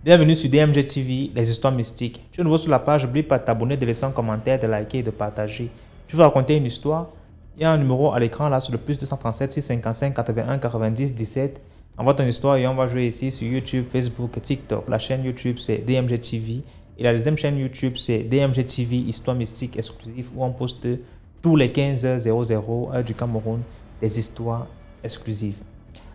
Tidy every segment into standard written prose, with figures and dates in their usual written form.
Bienvenue sur DMG TV, les histoires mystiques. Tu es nouveau sur la page, n'oublie pas de t'abonner, de laisser un commentaire, de liker et de partager. Tu veux raconter une histoire? Il y a un numéro à l'écran là sur le plus 237 655 81 90 17. Envoie ton histoire et on va jouer ici sur YouTube, Facebook, TikTok. La chaîne YouTube c'est DMG TV et la deuxième chaîne YouTube c'est DMG TV Histoire mystique exclusive où on poste tous les 15h00 heure du Cameroun des histoires exclusives.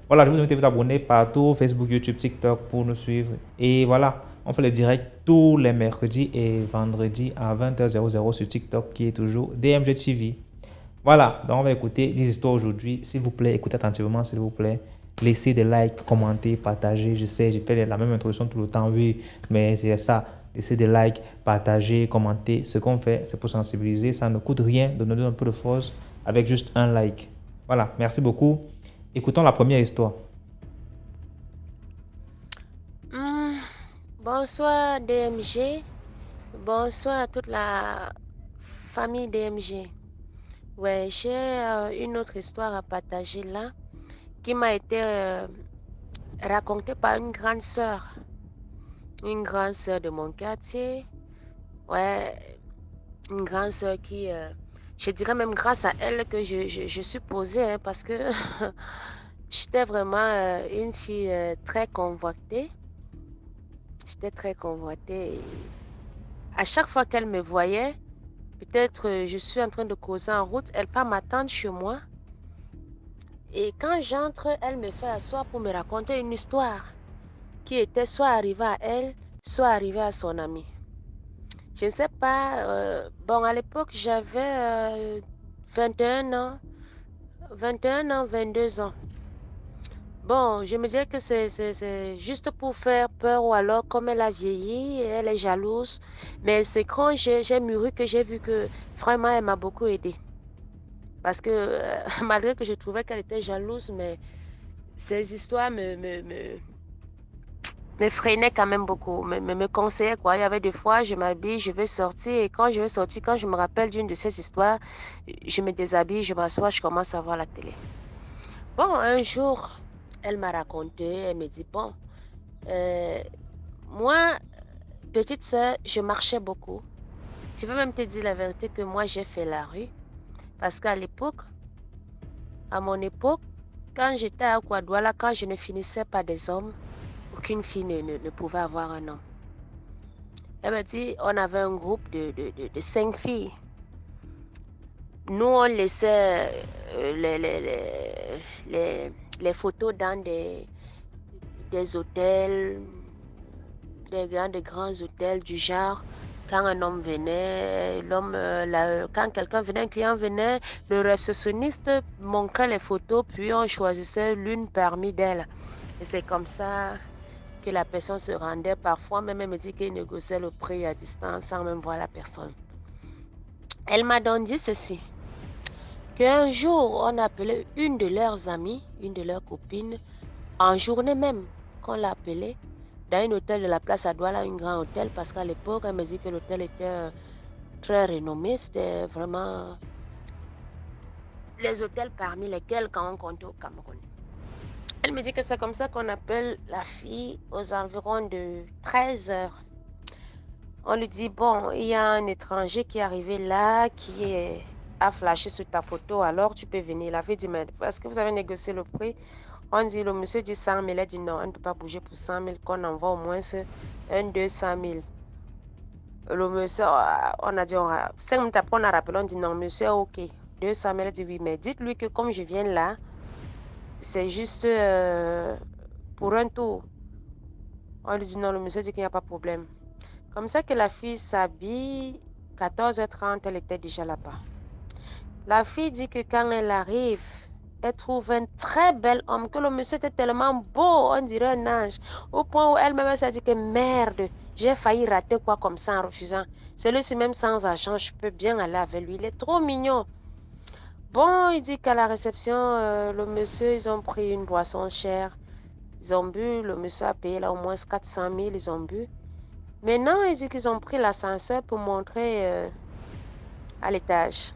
Voilà, je vous invite à vous abonner partout, Facebook, YouTube, TikTok pour nous suivre. Et voilà, on fait le direct tous les mercredis et vendredis à 20h00 sur TikTok qui est toujours DMG TV. Voilà, donc on va écouter des histoires aujourd'hui. S'il vous plaît, écoutez attentivement, s'il vous plaît. Laissez des likes, commentez, partagez. Je sais, j'ai fait la même introduction tout le temps, oui, mais c'est ça. Laissez des likes, partagez, commentez. Ce qu'on fait, c'est pour sensibiliser. Ça ne coûte rien de nous donner un peu de force avec juste un like. Voilà, merci beaucoup. Écoutons la première histoire. Bonsoir DMG, bonsoir à toute la famille DMG. Ouais, j'ai une autre histoire à partager là qui m'a été racontée par une grande sœur de mon quartier. Ouais, une grande sœur qui, je dirais même grâce à elle que je suis posée hein, parce que j'étais vraiment une fille très convoitée. J'étais très convoitée. Et à chaque fois qu'elle me voyait, peut-être je suis en train de causer en route, elle part m'attendre chez moi. Et quand j'entre, elle me fait asseoir pour me raconter une histoire qui était soit arrivée à elle, soit arrivée à son ami. Je ne sais pas, bon, à l'époque, j'avais 21 ans, 21 ans, 22 ans. Bon, je me disais que c'est juste pour faire peur ou alors comme elle a vieilli, elle est jalouse. Mais c'est quand j'ai mûri que j'ai vu que vraiment elle m'a beaucoup aidée. Parce que malgré que je trouvais qu'elle était jalouse, mais ces histoires me freinaient quand même beaucoup, me conseillaient quoi. Il y avait des fois, je m'habille, je vais sortir et quand je vais sortir, quand je me rappelle d'une de ces histoires, je me déshabille, je m'assois, je commence à voir la télé. Bon, un jour, elle m'a raconté, elle me dit, bon, euh, moi, petite sœur, je marchais beaucoup. Je vais même te dire la vérité que moi, j'ai fait la rue. Parce qu'à l'époque, à mon époque, quand j'étais à Kouadouala, quand je ne finissais pas des hommes, aucune fille ne pouvait avoir un homme. Elle m'a dit, on avait un groupe de 5 filles. Nous, on laissait les photos dans des hôtels, des grands hôtels du genre. Quand un homme venait, quand quelqu'un venait, un client venait, le réceptionniste montrait les photos, puis on choisissait l'une parmi d'elles. Et c'est comme ça que la personne se rendait. Parfois, même elle me dit qu'il négociait le prix à distance sans même voir la personne. Elle m'a donc dit ceci, qu'un jour, on appelait une de leurs amies, une de leurs copines, en journée même, qu'on l'a appelée, dans un hôtel de la place à Douala, un grand hôtel, parce qu'à l'époque, elle me dit que l'hôtel était très renommé. C'était vraiment les hôtels parmi lesquels quand on comptait au Cameroun. Elle me dit que c'est comme ça qu'on appelle la fille aux environs de 13 heures. On lui dit, bon, il y a un étranger qui est arrivé là, a flashé sur ta photo, alors tu peux venir. La fille dit, mais est-ce que vous avez négocié le prix? On dit, le monsieur dit 100 000. Elle dit, non, on ne peut pas bouger pour 100 000, qu'on envoie au moins un 200 000. Le monsieur, on a dit, 5 minutes après, on a rappelé, on dit, non, monsieur, ok, 200 000. Elle dit, oui, mais dites-lui que comme je viens là, c'est juste pour un tour. On lui dit, non, le monsieur dit qu'il n'y a pas de problème. Comme ça que la fille s'habille, 14h30, elle était déjà là-bas. La fille dit que quand elle arrive, elle trouve un très bel homme, que le monsieur était tellement beau, on dirait un ange, au point où elle-même s'est dit que merde, j'ai failli rater quoi comme ça en refusant. Celui-ci même sans argent, je peux bien aller avec lui, il est trop mignon. Bon, il dit qu'à la réception, le monsieur, ils ont pris une boisson chère, ils ont bu, le monsieur a payé là au moins 400 000, ils ont bu. Maintenant, ils disent qu'ils ont pris l'ascenseur pour montrer à l'étage.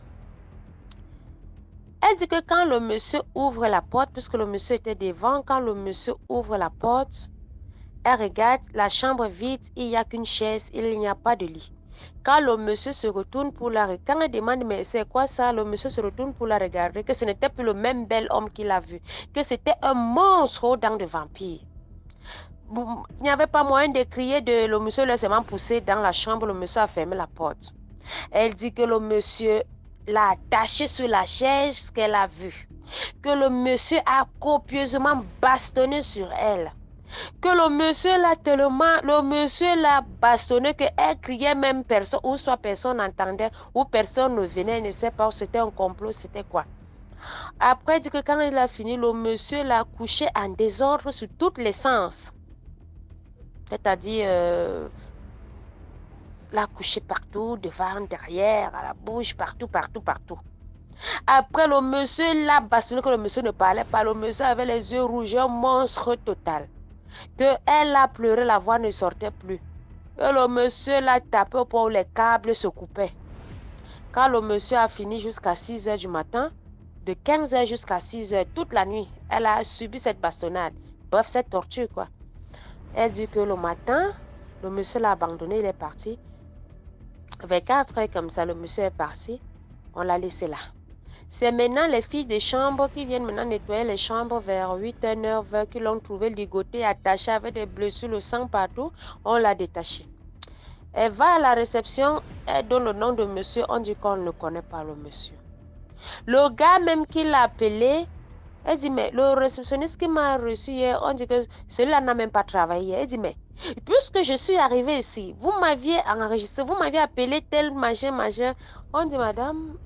Elle dit que quand le monsieur ouvre la porte, puisque le monsieur était devant, quand le monsieur ouvre la porte, elle regarde la chambre vide, il n'y a qu'une chaise, il n'y a pas de lit. Quand le monsieur se retourne pour la regarder, quand elle demande mais c'est quoi ça, le monsieur se retourne pour la regarder, que ce n'était plus le même bel homme qu'il a vu, que c'était un monstre aux dents de vampire. Il n'y avait pas moyen de crier, le monsieur l'a seulement poussé dans la chambre, le monsieur a fermé la porte. Elle dit que le monsieur l'a attaché sur la chaise qu'elle a vue, que le monsieur a copieusement bastonné sur elle, que le monsieur l'a bastonné qu'elle criait même personne, ou soit personne n'entendait, ou personne ne venait, ne sait pas, c'était un complot, c'était quoi. Après, elle dit que quand il a fini, le monsieur l'a couché en désordre sur tous les sens. C'est-à-dire, l'a couché partout, devant, derrière, à la bouche, partout, partout, partout. Après, le monsieur l'a bastonné, que le monsieur ne parlait pas. Le monsieur avait les yeux rouges, un monstre total. Que elle a pleuré, la voix ne sortait plus. Et le monsieur l'a tapé pour les câbles se coupaient. Quand le monsieur a fini jusqu'à 6 h du matin, de 15 h jusqu'à 6 h, toute la nuit, elle a subi cette bastonnade. Bref, cette torture, quoi. Elle dit que le matin, le monsieur l'a abandonné, il est parti. Vers 4 h comme ça, le monsieur est parti. On l'a laissé là. C'est maintenant les filles de chambre qui viennent maintenant nettoyer les chambres vers 8 h, 9 h, qui l'ont trouvé ligoté, attaché avec des blessures, le sang partout. On l'a détaché. Elle va à la réception, elle donne le nom de monsieur, on dit qu'on ne connaît pas le monsieur. Le gars même qui l'a appelé, elle dit, mais le réceptionniste qui m'a reçu hier, on dit que celui-là n'a même pas travaillé. Elle dit, mais puisque je suis arrivée ici, vous m'aviez enregistré, vous m'aviez appelé tel machin. On dit, madame,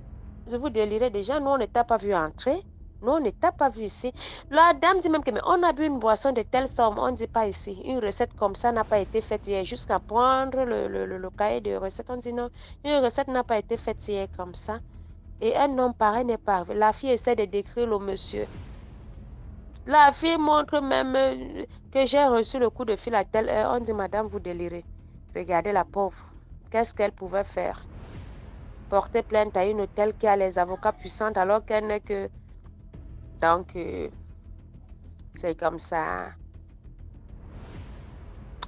je vous délirez déjà, nous on ne t'a pas vu entrer, nous on ne t'a pas vu ici. La dame dit même que mais on a bu une boisson de telle somme, on ne dit pas ici. Une recette comme ça n'a pas été faite hier, jusqu'à prendre le cahier de recettes. On dit non, une recette n'a pas été faite hier comme ça. Et un homme pareil n'est pas arrivé. La fille essaie de décrire le monsieur. La fille montre même que j'ai reçu le coup de fil à telle heure. On dit madame, vous délirez. Regardez la pauvre. Qu'est-ce qu'elle pouvait faire? Porter plainte à une telle qui a les avocats puissants alors qu'elle n'est que... Donc, c'est comme ça.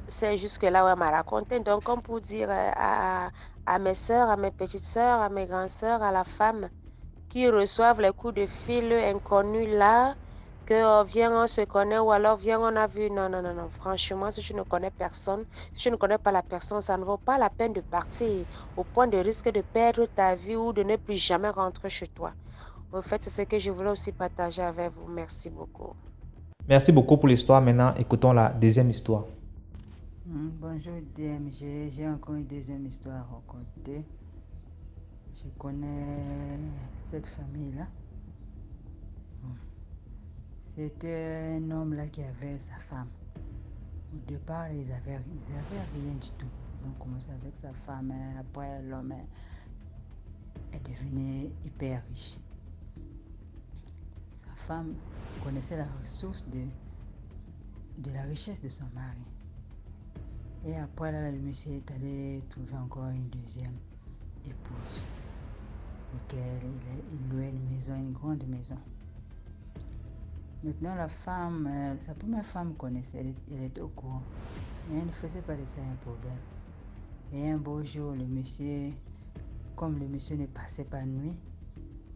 C'est jusque-là où elle m'a raconté. Donc, comme pour dire à mes soeurs, à mes petites soeurs, à mes grandes soeurs, à la femme qui reçoivent les coups de fil inconnus là, que viens, on se connaît, ou alors viens, on a vu. Non, non, non, non. Franchement, si tu ne connais personne, si tu ne connais pas la personne, ça ne vaut pas la peine de partir au point de risque de perdre ta vie ou de ne plus jamais rentrer chez toi. En fait, c'est ce que je voulais aussi partager avec vous. Merci beaucoup. Merci beaucoup pour l'histoire. Maintenant, écoutons la deuxième histoire. Bonjour DMG, j'ai encore une deuxième histoire à raconter. Je connais cette famille-là. C'était un homme là qui avait sa femme. Au départ, ils avaient rien du tout. Ils ont commencé avec sa femme, après l'homme est devenu hyper riche. Sa femme connaissait la ressource de la richesse de son mari. Et après là, le monsieur est allé trouver encore une deuxième épouse, auquel il louait une maison, une grande maison. Maintenant, la femme, sa première femme connaissait, elle était au courant, mais elle ne faisait pas de ça un problème. Et un beau jour, le monsieur, comme le monsieur ne passait pas nuit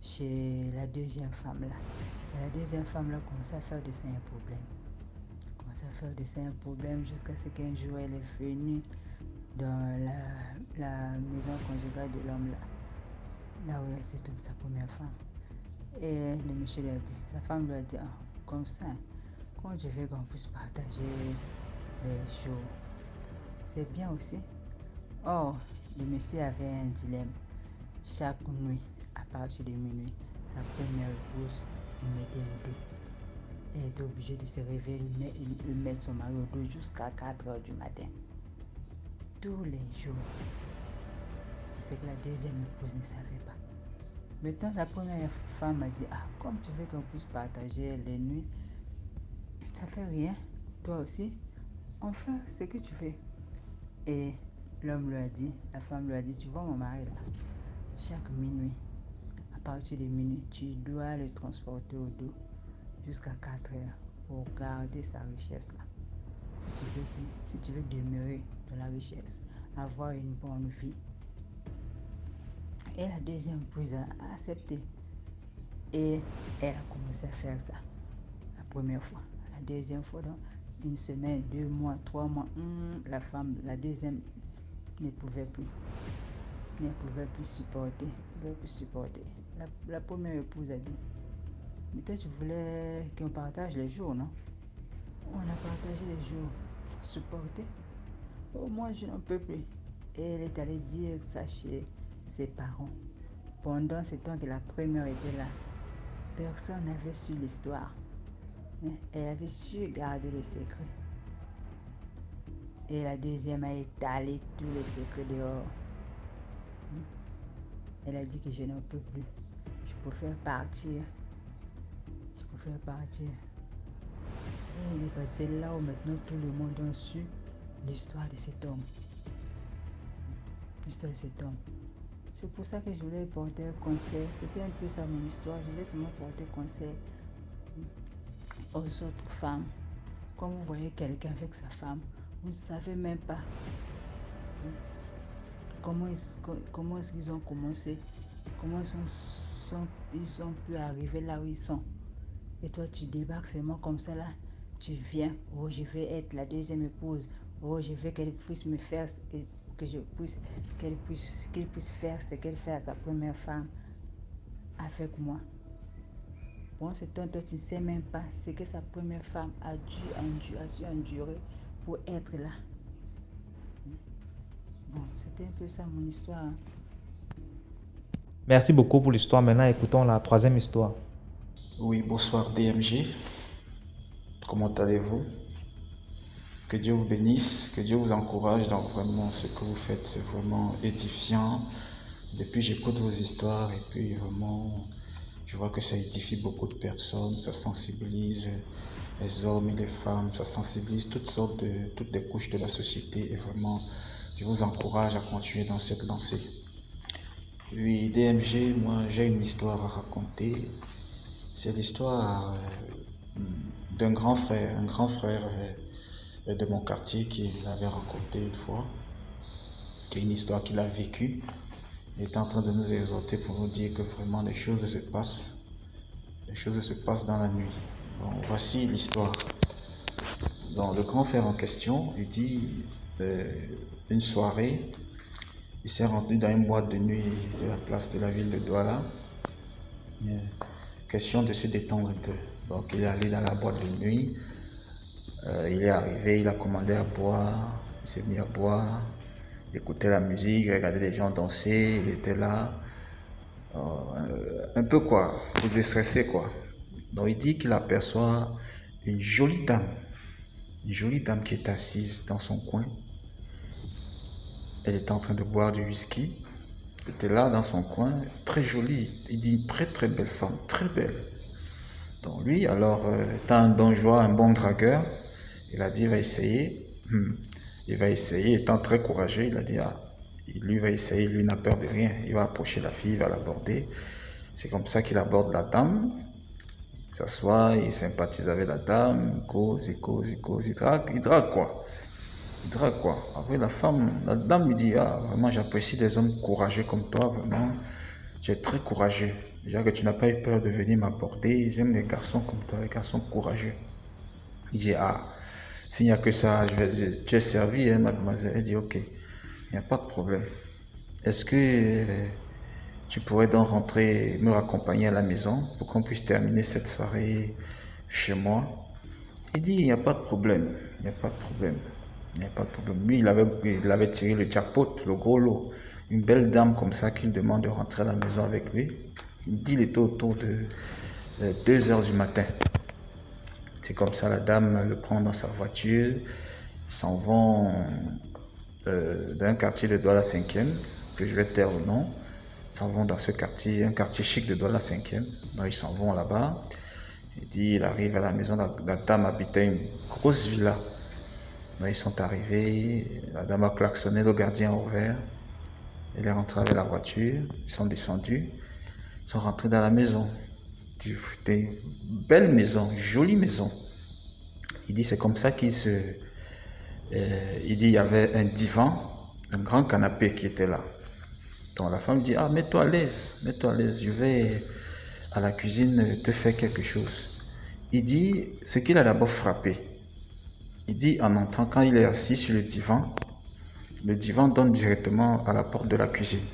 chez la deuxième femme là, et la deuxième femme là commençait à faire de ça un problème. Jusqu'à ce qu'un jour elle est venue dans la maison conjugale de l'homme là où elle se trouve sa première femme. Et le monsieur lui a dit, sa femme lui a dit, comme ça, quand je veux qu'on puisse partager les jours, c'est bien aussi. Or, le monsieur avait un dilemme. Chaque nuit, à partir de minuit, sa première épouse lui mettait le dos. Elle était obligée de se réveiller, lui mettre son mari au dos jusqu'à 4 h du matin. Tous les jours. C'est que la deuxième épouse ne savait pas. Maintenant, la première femme a dit, comme tu veux qu'on puisse partager les nuits, ça fait rien. Toi aussi, on fait ce que tu veux. Et l'homme lui a dit, la femme lui a dit, tu vois mon mari là, chaque minuit, à partir de minuit, tu dois le transporter au dos jusqu'à 4 heures pour garder sa richesse là. Si tu veux demeurer dans la richesse, avoir une bonne vie. Et la deuxième épouse a accepté. Et elle a commencé à faire ça la première fois. La deuxième fois, donc, 1 semaine, 2 mois, 3 mois, la deuxième ne pouvait plus. Ne pouvait plus supporter. La première épouse a dit, mais toi tu voulais qu'on partage les jours, non? On a partagé les jours. Supporter. Oh, moi je n'en peux plus. Et elle est allée dire ça chez ses parents. Pendant ce temps que la première était là, personne n'avait su l'histoire. Elle avait su garder le secret. Et la deuxième a étalé tous les secrets dehors. Elle a dit que je n'en peux plus. Je préfère partir. Et il est passé là où maintenant tout le monde a su l'histoire de cet homme. C'est pour ça que je voulais porter un conseil. C'était un peu ça mon histoire. Je voulais seulement porter conseil aux autres femmes. Quand vous voyez quelqu'un avec sa femme, vous ne savez même pas comment est-ce qu'ils ont commencé, comment ils ont pu arriver là où ils sont. Et toi, tu débarques seulement comme ça là. Tu viens, oh je vais être la deuxième épouse, oh je veux qu'elle puisse me faire, qu'elle puisse faire ce qu'elle fait à sa première femme avec moi. Bon, c'est toi, tu ne sais même pas ce que sa première femme a su endurer pour être là. Bon, c'était un peu ça mon histoire. Merci beaucoup pour l'histoire. Maintenant, écoutons la troisième histoire. Oui, bonsoir DMG. Comment allez-vous? Que Dieu vous bénisse, que Dieu vous encourage dans vraiment ce que vous faites. C'est vraiment édifiant. Depuis, j'écoute vos histoires et puis vraiment, je vois que ça édifie beaucoup de personnes. Ça sensibilise les hommes et les femmes. Ça sensibilise toutes les couches de la société. Et vraiment, je vous encourage à continuer dans cette lancée. Oui, DMG, moi, j'ai une histoire à raconter. C'est l'histoire d'un grand frère, de mon quartier qui l'avait raconté une fois, qui est une histoire qu'il a vécue. Il est en train de nous exhorter pour nous dire que vraiment les choses se passent dans la nuit. Bon, voici l'histoire. Donc, le grand frère en question, il dit une soirée, il s'est rendu dans une boîte de nuit de la place de la ville de Douala. Question de se détendre un peu. Donc il est allé dans la boîte de nuit, il est arrivé, il a commandé à boire, il s'est mis à boire, il écoutait la musique, il regardait les gens danser, il était là, un peu quoi, pour déstresser quoi. Donc il dit qu'il aperçoit une jolie dame qui est assise dans son coin. Elle était en train de boire du whisky. Elle était là dans son coin, très jolie. Il dit une très très belle femme, très belle. Donc lui, alors, étant un donjois, un bon dragueur, il a dit il va essayer. Étant très courageux, il a dit lui va essayer, lui n'a peur de rien. Il va approcher la fille, il va l'aborder. C'est comme ça qu'il aborde la dame. Il s'assoit, il sympathise avec la dame, il cause, il drague quoi. Après la dame lui dit vraiment j'apprécie des hommes courageux comme toi, vraiment, tu es très courageux. Déjà que tu n'as pas eu peur de venir m'aborder, j'aime les garçons comme toi, les garçons courageux. Il dit s'il n'y a que ça, tu es servi, hein, mademoiselle. Elle dit ok, il n'y a pas de problème. Est-ce que tu pourrais donc rentrer, me raccompagner à la maison pour qu'on puisse terminer cette soirée chez moi? Il dit il n'y a pas de problème, il n'y a pas de problème. Lui, il avait tiré le jackpot, le gros lot. Une belle dame comme ça qui demande de rentrer à la maison avec lui. Il dit il était autour de 2h du matin. C'est comme ça, la dame le prend dans sa voiture. Ils s'en vont d'un quartier de Douala 5e, que je vais taire le nom. Ils s'en vont dans ce quartier, un quartier chic de Douala 5e. Donc ils s'en vont là-bas. Il arrive à la maison, la dame habitait une grosse villa. Ils sont arrivés, la dame a klaxonné, le gardien a ouvert, elle est rentrée avec la voiture, ils sont descendus, sont rentrés dans la maison. C'était une belle maison, jolie maison. Il dit c'est comme ça il dit il y avait un divan, un grand canapé qui était là. Donc la femme dit, ah, mets-toi à l'aise, je vais à la cuisine te faire quelque chose. Il dit, ce qu'il a d'abord frappé, il dit en entrant, quand il est assis sur le divan donne directement à la porte de la cuisine.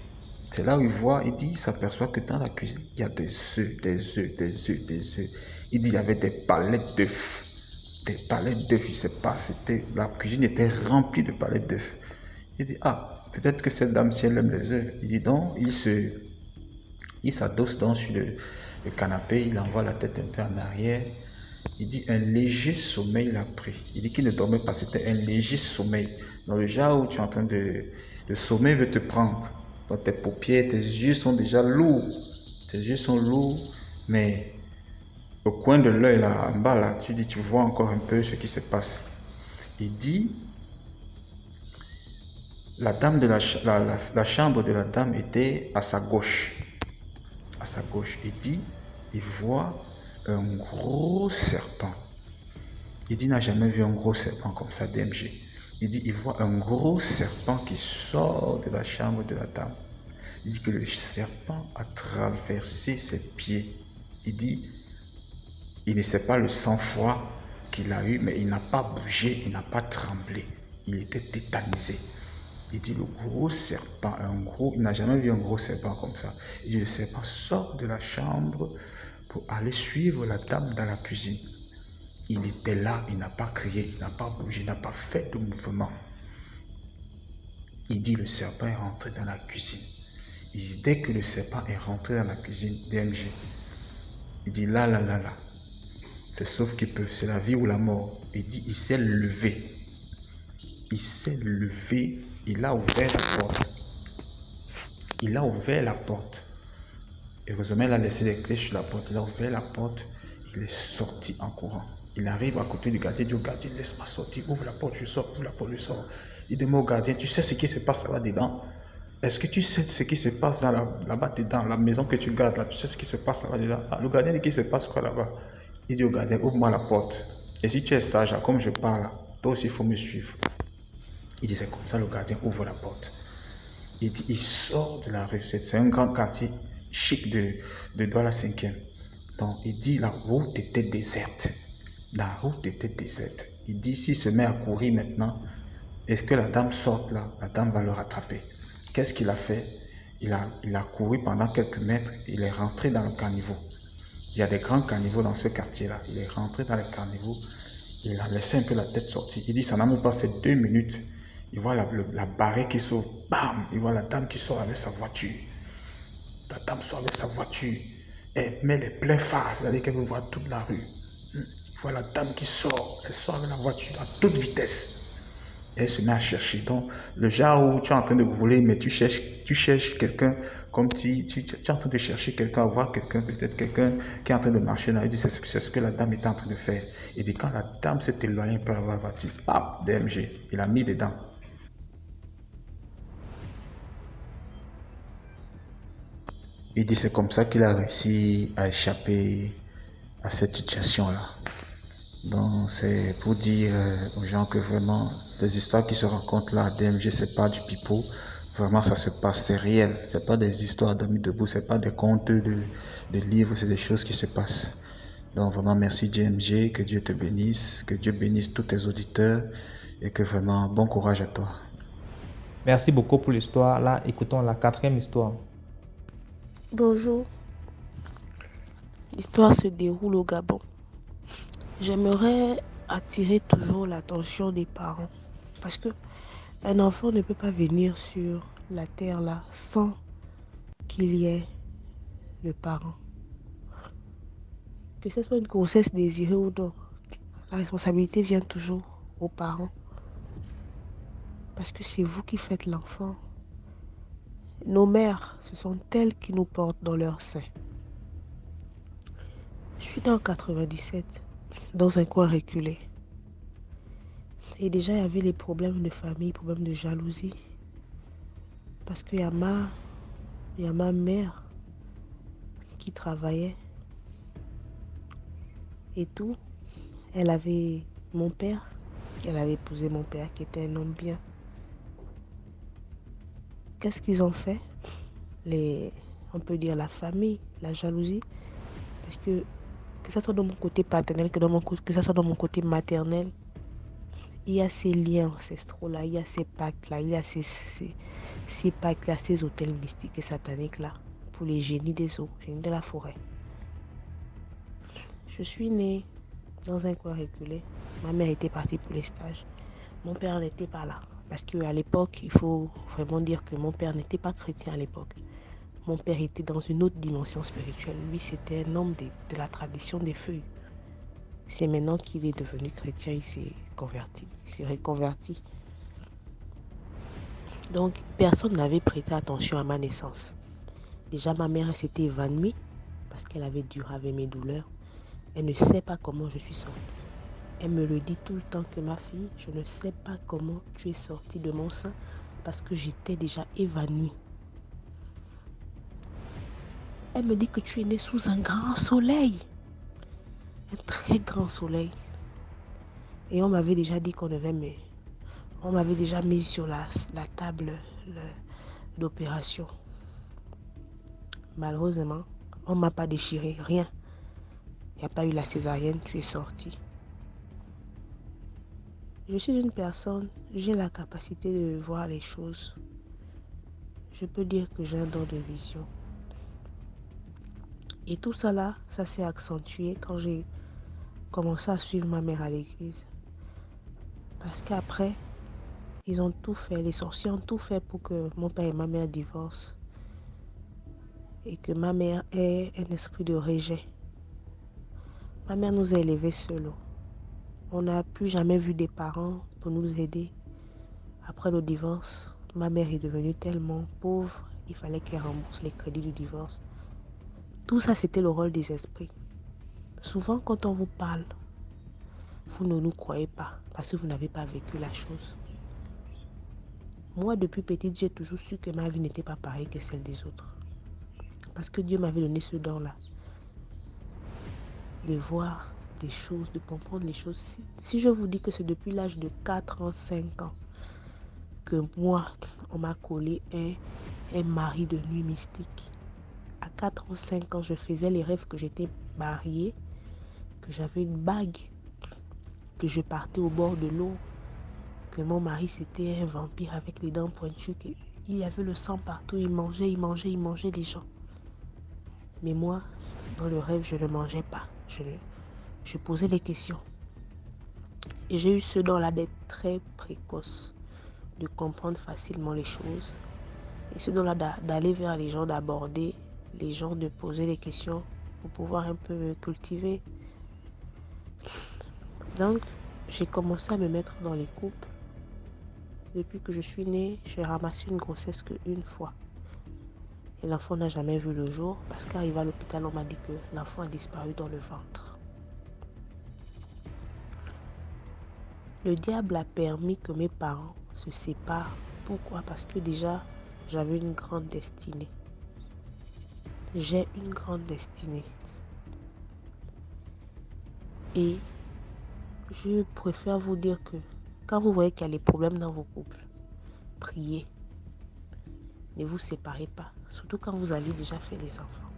C'est là où il voit, il dit, il s'aperçoit que dans la cuisine, il y a des œufs, des œufs, des œufs, des œufs. Il dit, il y avait des palettes d'œufs. Des palettes d'œufs, il ne sait pas, la cuisine était remplie de palettes d'œufs. Il dit, ah, peut-être que cette dame, si elle aime les œufs. Il dit donc, il s'adosse donc sur le canapé, il envoie la tête un peu en arrière. Il dit, un léger sommeil l'a pris. Il dit qu'il ne dormait pas, c'était un léger sommeil. Dans le genre où tu es en train le sommeil veut te prendre. Donc tes paupières, tes yeux sont déjà lourds. Tes yeux sont lourds, mais au coin de l'œil, là, en bas, là, tu vois encore un peu ce qui se passe. Il dit, la chambre de la dame était à sa gauche. À sa gauche. Il dit, il voit un gros serpent. Il dit, il n'a jamais vu un gros serpent comme ça, DMG. Il dit, il voit un gros serpent qui sort de la chambre de la dame. Il dit que le serpent a traversé ses pieds. Il dit, il ne sait pas le sang-froid qu'il a eu, mais il n'a pas bougé, il n'a pas tremblé. Il était tétanisé. Il dit, le gros serpent, il n'a jamais vu un gros serpent comme ça. Il dit, le serpent sort de la chambre pour aller suivre la dame dans la cuisine. Il était là, il n'a pas crié, il n'a pas bougé, il n'a pas fait de mouvement. Il dit, le serpent est rentré dans la cuisine. Il dit, dès que le serpent est rentré dans la cuisine, DMG, il dit, là, c'est sauf qu'il peut, c'est la vie ou la mort. Il dit, il s'est levé. Il s'est levé, il a ouvert la porte. Il a ouvert la porte. Heureusement, il a laissé les clés sur la porte. Il a ouvert la porte, il est sorti en courant. Il arrive à côté du gardien, il dit au gardien, laisse-moi sortir, ouvre la porte, je sors, ouvre la porte, je sors. Il demande au gardien, tu sais ce qui se passe là-bas dedans? Est-ce que tu sais ce qui se passe là-bas dedans, la maison que tu gardes là, tu sais ce qui se passe là-bas dedans? Ah, le gardien dit qu'il se passe quoi là-bas? Il dit au gardien, ouvre-moi la porte. Et si tu es sage, là, comme je parle là, toi aussi il faut me suivre. Il dit, c'est comme ça, le gardien ouvre la porte. Il dit, il sort de la rue, c'est un grand quartier chic de Douala 5e. Donc il dit, la route était déserte. La route était déserte. Il dit, s'il se met à courir maintenant, est-ce que la dame sort là? La dame va le rattraper. Qu'est-ce qu'il a fait? Il a couru pendant quelques mètres, il est rentré dans le caniveau. Il y a des grands caniveaux dans ce quartier-là. Il est rentré dans le caniveau, il a laissé un peu la tête sortie. Il dit, ça n'a même pas fait 2 minutes. Il voit la barrée qui sort, bam! Il voit la dame qui sort avec sa voiture. La dame sort avec sa voiture. Elle met les pleins phares, c'est-à-dire qu'elle veut voir toute la rue. Il voit la dame qui sort, elle sort avec la voiture à toute vitesse. Et elle se met à chercher. Donc, le genre où tu es en train de rouler, mais tu cherches quelqu'un, comme tu es en train de chercher quelqu'un, à voir quelqu'un, peut-être quelqu'un qui est en train de marcher là. Il dit, c'est ce que la dame était en train de faire. Il dit, quand la dame s'est éloignée un peu de la voiture, paf, DMG, il a mis dedans. Il dit, c'est comme ça qu'il a réussi à échapper à cette situation-là. Donc, c'est pour dire aux gens que vraiment, les histoires qui se racontent là à DMG, c'est pas du pipeau. Vraiment, ça se passe, c'est réel. C'est pas des histoires d'amis debout, c'est pas des contes de livres, c'est des choses qui se passent. Donc, vraiment, merci DMG, que Dieu te bénisse, que Dieu bénisse tous tes auditeurs et que vraiment, bon courage à toi. Merci beaucoup pour l'histoire. Là, écoutons la 4e histoire. Bonjour. L'histoire se déroule au Gabon. J'aimerais attirer toujours l'attention des parents parce que un enfant ne peut pas venir sur la terre là sans qu'il y ait le parent. Que ce soit une grossesse désirée ou non, la responsabilité vient toujours aux parents parce que c'est vous qui faites l'enfant. Nos mères, ce sont elles qui nous portent dans leur sein. Je suis dans 97, dans un coin reculé. Et déjà, il y avait les problèmes de famille, problèmes de jalousie. Parce qu'il y a ma mère qui travaillait et tout. Elle avait mon père, elle avait épousé mon père qui était un homme bien. Qu'est-ce qu'ils ont fait? On peut dire la famille, la jalousie, parce que ça soit dans mon côté paternel, que ça soit dans mon côté maternel, il y a ces liens ancestraux-là, il y a ces pactes-là, il y a ces pactes-là, ces hôtels mystiques et sataniques-là, pour les génies des eaux, génies de la forêt. Je suis née dans un coin reculé. Ma mère était partie pour les stages. Mon père n'était pas là. Parce qu'à l'époque, il faut vraiment dire que mon père n'était pas chrétien à l'époque. Mon père était dans une autre dimension spirituelle. Lui, c'était un homme de la tradition des feuilles. C'est maintenant qu'il est devenu chrétien, il s'est converti, il s'est reconverti. Donc, personne n'avait prêté attention à ma naissance. Déjà, ma mère s'était évanouie parce qu'elle avait dû avec mes douleurs. Elle ne sait pas comment je suis sortie. Elle me le dit tout le temps que ma fille, je ne sais pas comment tu es sortie de mon sein parce que j'étais déjà évanouie. Elle me dit que tu es née sous un grand soleil. Un très grand soleil. Et on m'avait déjà dit on m'avait déjà mis sur la table d'opération. Malheureusement, on ne m'a pas déchiré, rien. Il n'y a pas eu la césarienne, tu es sortie. Je suis une personne, j'ai la capacité de voir les choses. Je peux dire que j'ai un don de vision. Et tout ça là, ça s'est accentué quand j'ai commencé à suivre ma mère à l'église. Parce qu'après, ils ont tout fait, les sorciers ont tout fait pour que mon père et ma mère divorcent. Et que ma mère ait un esprit de rejet. Ma mère nous a élevés seuls. On n'a plus jamais vu des parents pour nous aider. Après le divorce, ma mère est devenue tellement pauvre, il fallait qu'elle rembourse les crédits du divorce. Tout ça, c'était le rôle des esprits. Souvent, quand on vous parle, vous ne nous croyez pas parce que vous n'avez pas vécu la chose. Moi, depuis petite, j'ai toujours su que ma vie n'était pas pareille que celle des autres. Parce que Dieu m'avait donné ce don-là. De voir des choses, de comprendre les choses. Si je vous dis que c'est depuis l'âge de 4 ans, 5 ans, que moi, on m'a collé un mari de nuit mystique. À 4 ans, 5 ans, je faisais les rêves que j'étais mariée, que j'avais une bague, que je partais au bord de l'eau, que mon mari c'était un vampire avec les dents pointues, qu'il y avait le sang partout, il mangeait les gens. Mais moi, dans le rêve, je ne mangeais pas. Je posais des questions. Et j'ai eu ce don-là d'être très précoce, de comprendre facilement les choses. Et ce don-là d'aller vers les gens, d'aborder les gens, de poser des questions pour pouvoir un peu me cultiver. Donc, j'ai commencé à me mettre dans les couples. Depuis que je suis née, j'ai ramassé une grossesse qu'une fois. Et l'enfant n'a jamais vu le jour parce qu'arrivé à l'hôpital, on m'a dit que l'enfant a disparu dans le ventre. Le diable a permis que mes parents se séparent. Pourquoi? Parce que déjà, j'avais une grande destinée. J'ai une grande destinée. Et je préfère vous dire que quand vous voyez qu'il y a des problèmes dans vos couples, priez. Ne vous séparez pas. Surtout quand vous avez déjà fait des enfants.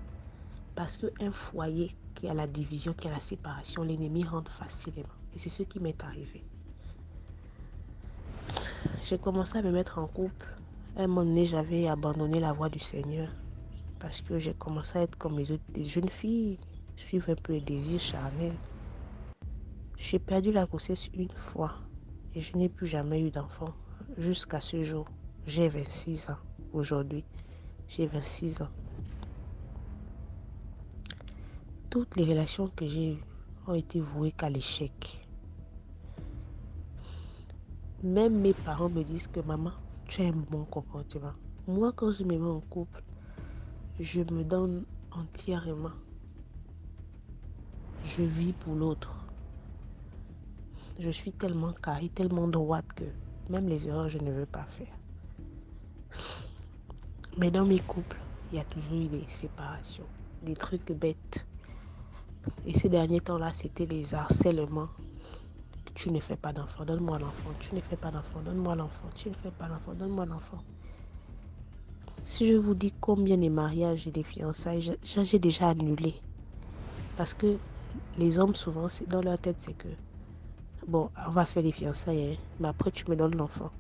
Parce qu'un foyer qui a la division, qui a la séparation, l'ennemi rentre facilement. Et c'est ce qui m'est arrivé. J'ai commencé à me mettre en couple. À un moment donné, j'avais abandonné la voie du Seigneur. Parce que j'ai commencé à être comme les autres des jeunes filles, suivre un peu les désirs charnels. J'ai perdu la grossesse une fois. Et je n'ai plus jamais eu d'enfant. Jusqu'à ce jour. J'ai 26 ans. Aujourd'hui, j'ai 26 ans. Toutes les relations que j'ai eues ont été vouées qu'à l'échec. Même mes parents me disent que maman, tu as un bon comportement. Moi, quand je me mets en couple, je me donne entièrement. Je vis pour l'autre. Je suis tellement carrée, tellement droite que même les erreurs, je ne veux pas faire. Mais dans mes couples, il y a toujours eu des séparations. des trucs bêtes. Et ces derniers temps-là, c'était les harcèlements. Tu ne fais pas d'enfant, donne-moi l'enfant. Tu ne fais pas d'enfant, donne-moi l'enfant. Tu ne fais pas d'enfant, donne-moi l'enfant. Si je vous dis combien de mariages et des fiançailles, j'ai déjà annulé. Parce que les hommes, souvent, dans leur tête, c'est que, bon, on va faire les fiançailles, hein, mais après, tu me donnes l'enfant.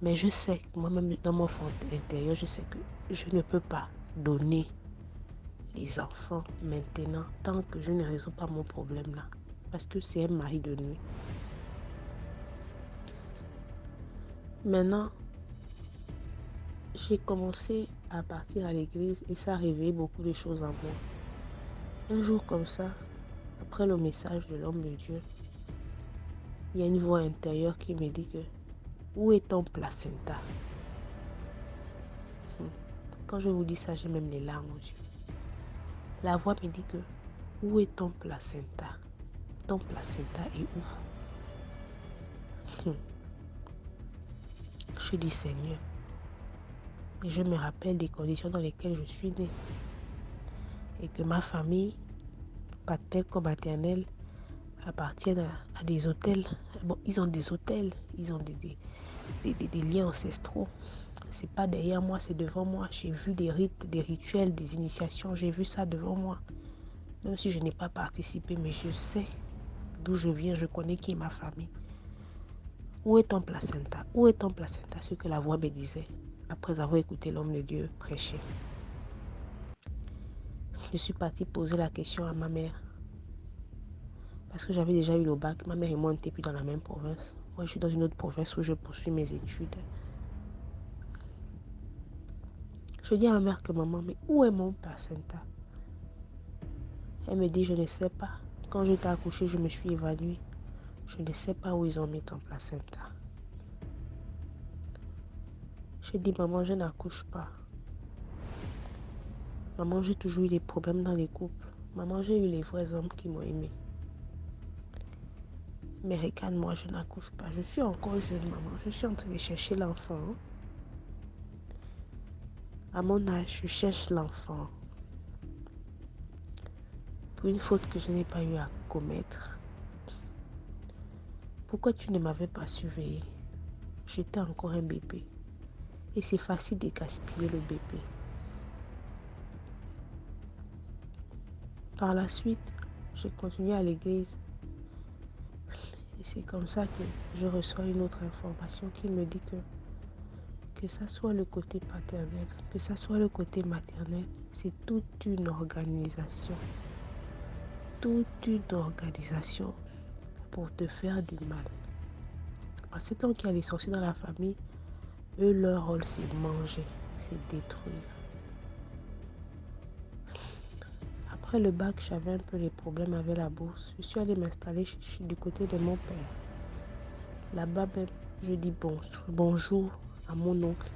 Mais je sais, moi-même, dans mon fond intérieur, je sais que je ne peux pas donner les enfants maintenant tant que je ne résous pas mon problème là. Parce que c'est un mari de nuit. Maintenant, j'ai commencé à partir à l'église et ça a réveillé beaucoup de choses en moi. Un jour comme ça, après le message de l'homme de Dieu, il y a une voix intérieure qui me dit que où est ton placenta? Quand je vous dis ça, j'ai même les larmes aux yeux. La voix me dit que où est ton placenta? Ton placenta est où? Je dis Seigneur. Et je me rappelle des conditions dans lesquelles je suis née. Et que ma famille, paternelle comme maternelle, appartiennent à des hôtels. Bon, ils ont des hôtels, ils ont des liens ancestraux. C'est pas derrière moi, c'est devant moi. J'ai vu des rites, des rituels, des initiations, j'ai vu ça devant moi. Même si je n'ai pas participé, mais je sais d'où je viens, je connais qui est ma famille. Où est ton placenta? Où est ton placenta? Ce que la voix me disait après avoir écouté l'homme de Dieu prêcher. Je suis partie poser la question à ma mère. Parce que j'avais déjà eu le bac. Ma mère et moi, on n'était plus dans la même province. Moi, je suis dans une autre province où je poursuis mes études. Je dis à ma mère que maman, mais où est mon placenta? Elle me dit, je ne sais pas. Quand j'étais accouchée, je me suis évanouie. Je ne sais pas où ils ont mis ton placenta. Je dis, maman, je n'accouche pas. Maman, j'ai toujours eu des problèmes dans les couples. Maman, j'ai eu les vrais hommes qui m'ont aimé. Mais regarde, moi, je n'accouche pas. Je suis encore jeune, maman. Je suis en train de chercher l'enfant. À mon âge, je cherche l'enfant. Pour une faute que je n'ai pas eu à commettre. Pourquoi tu ne m'avais pas surveillé? J'étais encore un bébé. Et c'est facile de gaspiller le bébé. Par la suite, j'ai continué à l'église. Et c'est comme ça que je reçois une autre information qui me dit que ça soit le côté paternel, que ça soit le côté maternel, c'est toute une organisation. Toute une organisation pour te faire du mal. Parce que tant qu'il y a les sorciers dans la famille, eux, leur rôle, c'est manger, c'est détruire. Après le bac, j'avais un peu les problèmes avec la bourse. Je suis allée m'installer du côté de mon père. Là-bas même, je dis bonjour à mon oncle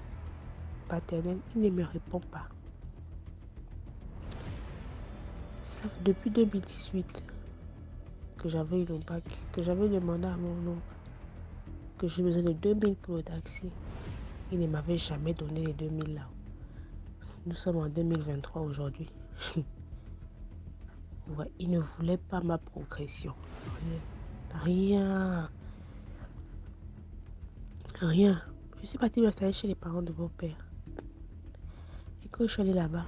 paternel. Il ne me répond pas. Ça, depuis 2018 que j'avais eu le bac, que j'avais demandé à mon oncle que j'ai besoin de 2000 pour le taxi. Il ne m'avait jamais donné les 2000 là. Nous sommes en 2023 aujourd'hui. Ouais, il ne voulait pas ma progression. Rien. Je suis partie m'installer chez les parents de mon père. Et quand je suis allée là-bas,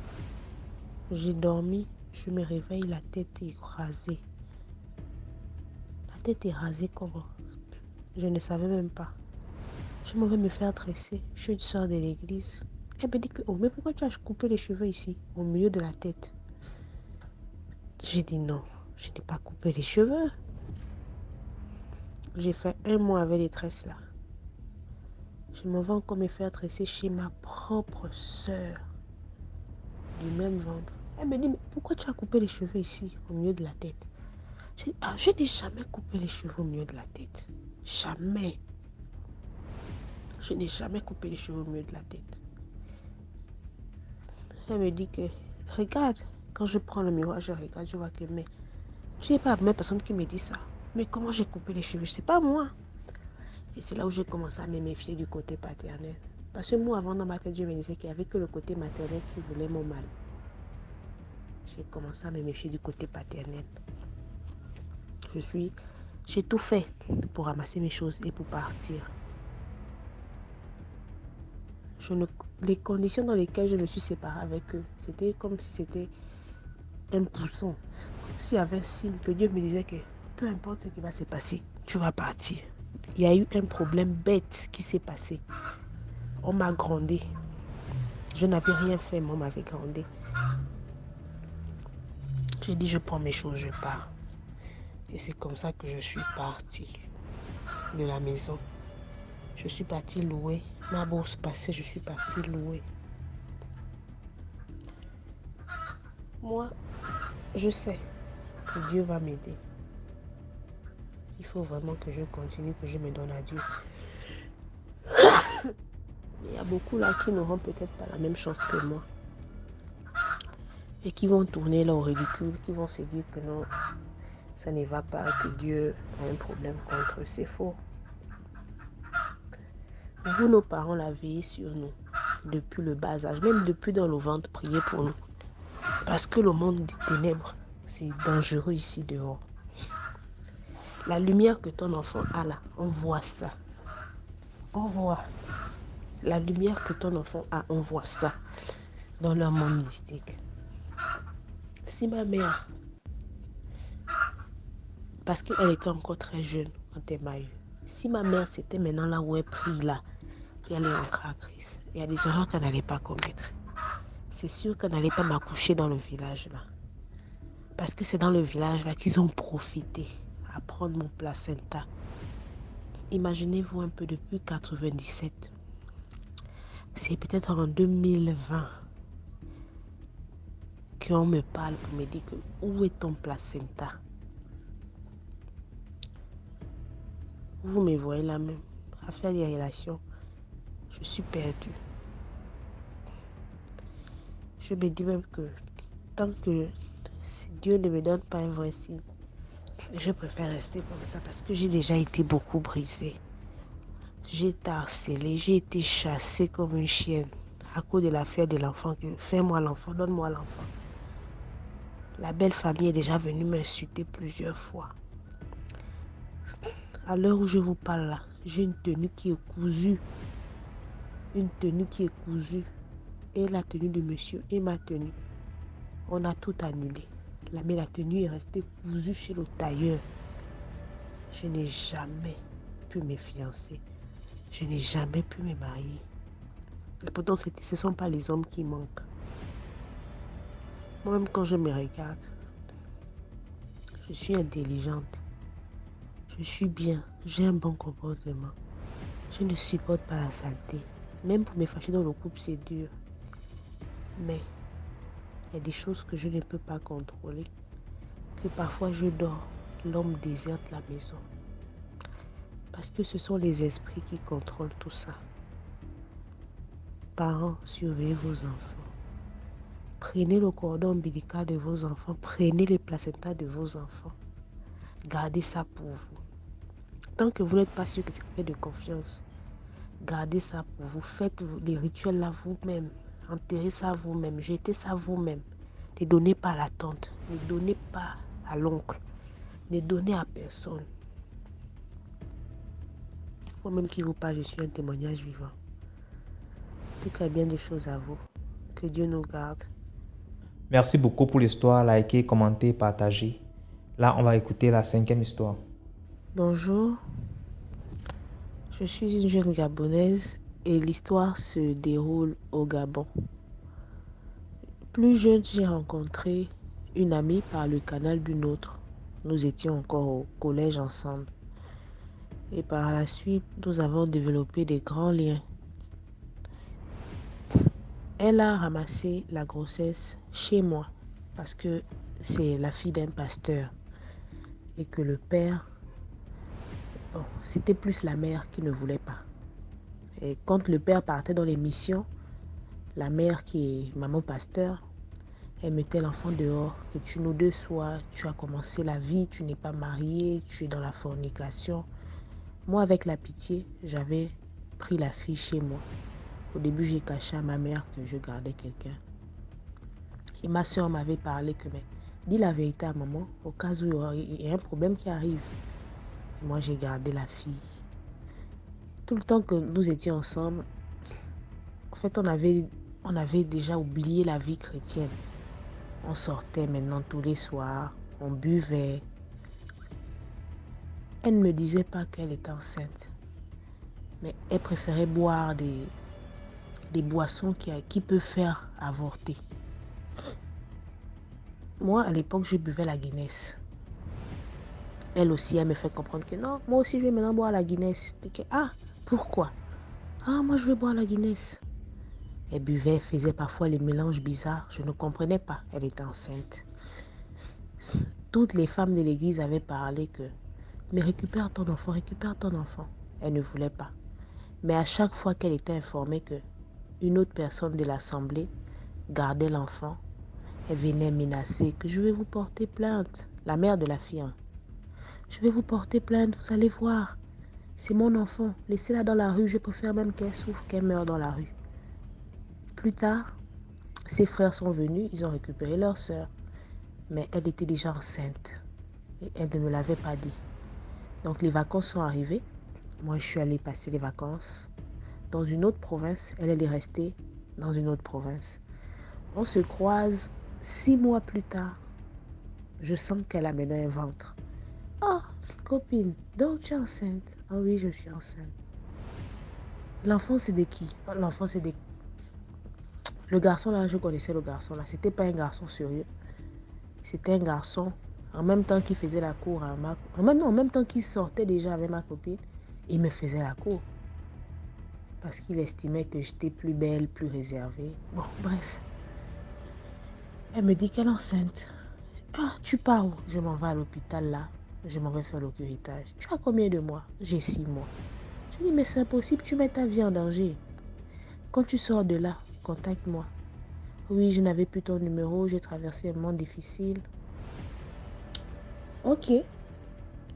j'ai dormi, je me réveille, la tête est rasée. La tête est rasée comment? Je ne savais même pas. Je m'en vais me faire tresser. Je suis une soeur de l'église. Elle me dit que, oh, mais pourquoi tu as coupé les cheveux ici, au milieu de la tête? J'ai dit non, je n'ai pas coupé les cheveux. J'ai fait 1 mois avec les tresses là. Je m'en vais encore me faire tresser chez ma propre soeur du même ventre. Elle me dit, mais pourquoi tu as coupé les cheveux ici, au milieu de la tête? J'ai dit, je n'ai jamais coupé les cheveux au milieu de la tête. Jamais. Je n'ai jamais coupé les cheveux au milieu de la tête. Elle me dit que, regarde, quand je prends le miroir, je regarde, je vois que, mais je n'ai pas la même personne qui me dit ça. Mais comment j'ai coupé les cheveux? C'est pas moi. Et c'est là où j'ai commencé à me méfier du côté paternel. Parce que moi, avant, dans ma tête, je me disais qu'il n'y avait que le côté maternel qui voulait mon mal. j'ai commencé à me méfier du côté paternel. J'ai tout fait pour ramasser mes choses et pour partir. Les conditions dans lesquelles je me suis séparée avec eux, c'était comme si c'était un pousson. Comme s'il y avait un signe que Dieu me disait que peu importe ce qui va se passer, tu vas partir. Il y a eu un problème bête qui s'est passé. On m'a grondé. Je n'avais rien fait, mais on m'avait grondé. J'ai dit, je prends mes choses, je pars. Et c'est comme ça que je suis partie de la maison. Je suis partie louer. Ma bourse passée, je suis partie louer. Moi, je sais que Dieu va m'aider. Il faut vraiment que je continue, que je me donne à Dieu. Il y a beaucoup là qui n'auront peut-être pas la même chance que moi. Et qui vont tourner là au ridicule, qui vont se dire que non, ça ne va pas, que Dieu a un problème contre eux. C'est faux. Vous, nos parents, la veillez sur nous depuis le bas âge, même depuis dans le ventre, priez pour nous. Parce que le monde des ténèbres, c'est dangereux ici dehors. La lumière que ton enfant a là, on voit ça. On voit. La lumière que ton enfant a, on voit ça dans leur monde mystique. Si ma mère, parce qu'elle était encore très jeune quand elle m'a eu, si ma mère c'était maintenant là où elle prie là, qu'elle est en crise, il y a des erreurs qu'elle n'allait pas commettre. C'est sûr qu'elle n'allait pas m'accoucher dans le village là. Parce que c'est dans le village là qu'ils ont profité à prendre mon placenta. Imaginez-vous un peu depuis 97. C'est peut-être en 2020 qu'on me parle pour me dire que où est ton placenta? Vous me voyez là même, à faire des relations, je suis perdue. Je me dis même que tant que Dieu ne me donne pas un vrai signe, je préfère rester comme ça parce que j'ai déjà été beaucoup brisée. J'ai été harcelée, j'ai été chassée comme une chienne à cause de l'affaire de l'enfant. Fais-moi l'enfant, donne-moi l'enfant. La belle famille est déjà venue m'insulter plusieurs fois. À l'heure où je vous parle là, j'ai une tenue qui est cousue. Une tenue qui est cousue. Et la tenue de monsieur et ma tenue. On a tout annulé. Mais la tenue est restée cousue chez le tailleur. Je n'ai jamais pu me fiancer. Je n'ai jamais pu me marier. Et pourtant, ce ne sont pas les hommes qui manquent. Moi-même, quand je me regarde, je suis intelligente. Je suis bien. J'ai un bon comportement. Je ne supporte pas la saleté. Même pour me fâcher dans le couple, c'est dur. Mais il y a des choses que je ne peux pas contrôler. Que parfois je dors, l'homme déserte la maison. Parce que ce sont les esprits qui contrôlent tout ça. Parents, surveillez vos enfants. Prenez le cordon ombilical de vos enfants. Prenez les placentas de vos enfants. Gardez ça pour vous. Tant que vous n'êtes pas sûr que c'est fait de confiance, gardez ça pour vous. Faites les rituels là vous-même. Enterrez ça vous-même. Jetez ça vous-même. Ne donnez pas à la tante. Ne donnez pas à l'oncle. Ne donnez à personne. Moi-même qui vous parle, je suis un témoignage vivant. Tout cas, bien des choses à vous. Que Dieu nous garde. Merci beaucoup pour l'histoire. Likez, commentez, partagez. Là, on va écouter la 5e histoire. Bonjour. Je suis une jeune Gabonaise et l'histoire se déroule au Gabon. Plus jeune, j'ai rencontré une amie par le canal d'une autre. Nous étions encore au collège ensemble. Et par la suite, nous avons développé des grands liens. Elle a ramassé la grossesse chez moi parce que c'est la fille d'un pasteur et que le père, c'était plus la mère qui ne voulait pas. Et quand le père partait dans les missions, la mère qui est maman pasteur, elle mettait l'enfant dehors, que tu nous deux sois, tu as commencé la vie, tu n'es pas marié, tu es dans la fornication. Moi, avec la pitié, j'avais pris la fille chez moi. Au début, j'ai caché à ma mère que je gardais quelqu'un. Et ma soeur m'avait parlé que, mais dis la vérité à maman, au cas où il y a un problème qui arrive. Et moi, j'ai gardé la fille. Tout le temps que nous étions ensemble, en fait, on avait déjà oublié la vie chrétienne. On sortait maintenant tous les soirs, on buvait. Elle ne me disait pas qu'elle était enceinte, mais elle préférait boire des boissons qui peuvent faire avorter. Moi, à l'époque, je buvais la Guinness. Elle aussi, elle me fait comprendre que non, moi aussi, je vais maintenant boire la Guinness. Et que, ah, pourquoi? Ah, moi, je vais boire la Guinness. Elle buvait, faisait parfois les mélanges bizarres. Je ne comprenais pas. Elle était enceinte. Toutes les femmes de l'église avaient parlé que, mais récupère ton enfant, récupère ton enfant. Elle ne voulait pas. Mais à chaque fois qu'elle était informée que une autre personne de l'assemblée gardait l'enfant, elle venait menacer que je vais vous porter plainte. La mère de la fille. Hein. Je vais vous porter plainte, vous allez voir. C'est mon enfant. Laissez-la dans la rue. Je préfère même qu'elle souffre, qu'elle meure dans la rue. Plus tard, ses frères sont venus. Ils ont récupéré leur soeur. Mais elle était déjà enceinte. Et elle ne me l'avait pas dit. Donc les vacances sont arrivées. Moi, je suis allée passer les vacances dans une autre province. Elle est restée dans une autre province. On se croise 6 mois plus tard. Je sens qu'elle a maintenant un ventre. Oh, copine, donc tu es enceinte? Ah oui, je suis enceinte. L'enfant, c'est de qui? L'enfant, c'est de... Le garçon, là, je connaissais le garçon, là. C'était pas un garçon sérieux. C'était un garçon, en même temps qu'il faisait la cour à ma... En même temps qu'il sortait déjà avec ma copine, il me faisait la cour. Parce qu'il estimait que j'étais plus belle, plus réservée. Bon, bref. Elle me dit qu'elle est enceinte. Ah, tu pars où? Je m'en vais à l'hôpital, là. Je m'en vais faire le curettage. Tu as combien de mois? J'ai 6 mois. Je dis, mais c'est impossible, tu mets ta vie en danger. Quand tu sors de là, contacte-moi. Oui, je n'avais plus ton numéro, j'ai traversé un moment difficile. Ok.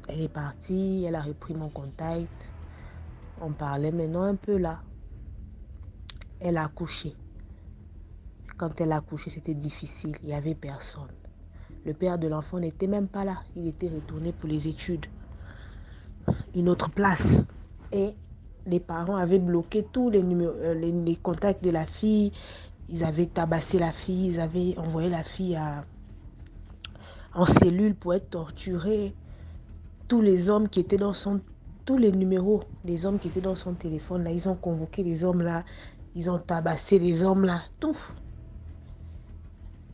Elle est partie, elle a repris mon contact. On parlait maintenant un peu là. Elle a accouché. Quand elle a accouché, c'était difficile, il n'y avait personne. Le père de l'enfant n'était même pas là, il était retourné pour les études. Une autre place. Et les parents avaient bloqué tous les contacts de la fille. Ils avaient tabassé la fille. Ils avaient envoyé la fille en cellule pour être torturée. Tous les hommes qui étaient dans son... Tous les numéros des hommes qui étaient dans son téléphone, là, ils ont convoqué les hommes là. Ils ont tabassé les hommes là. Tout.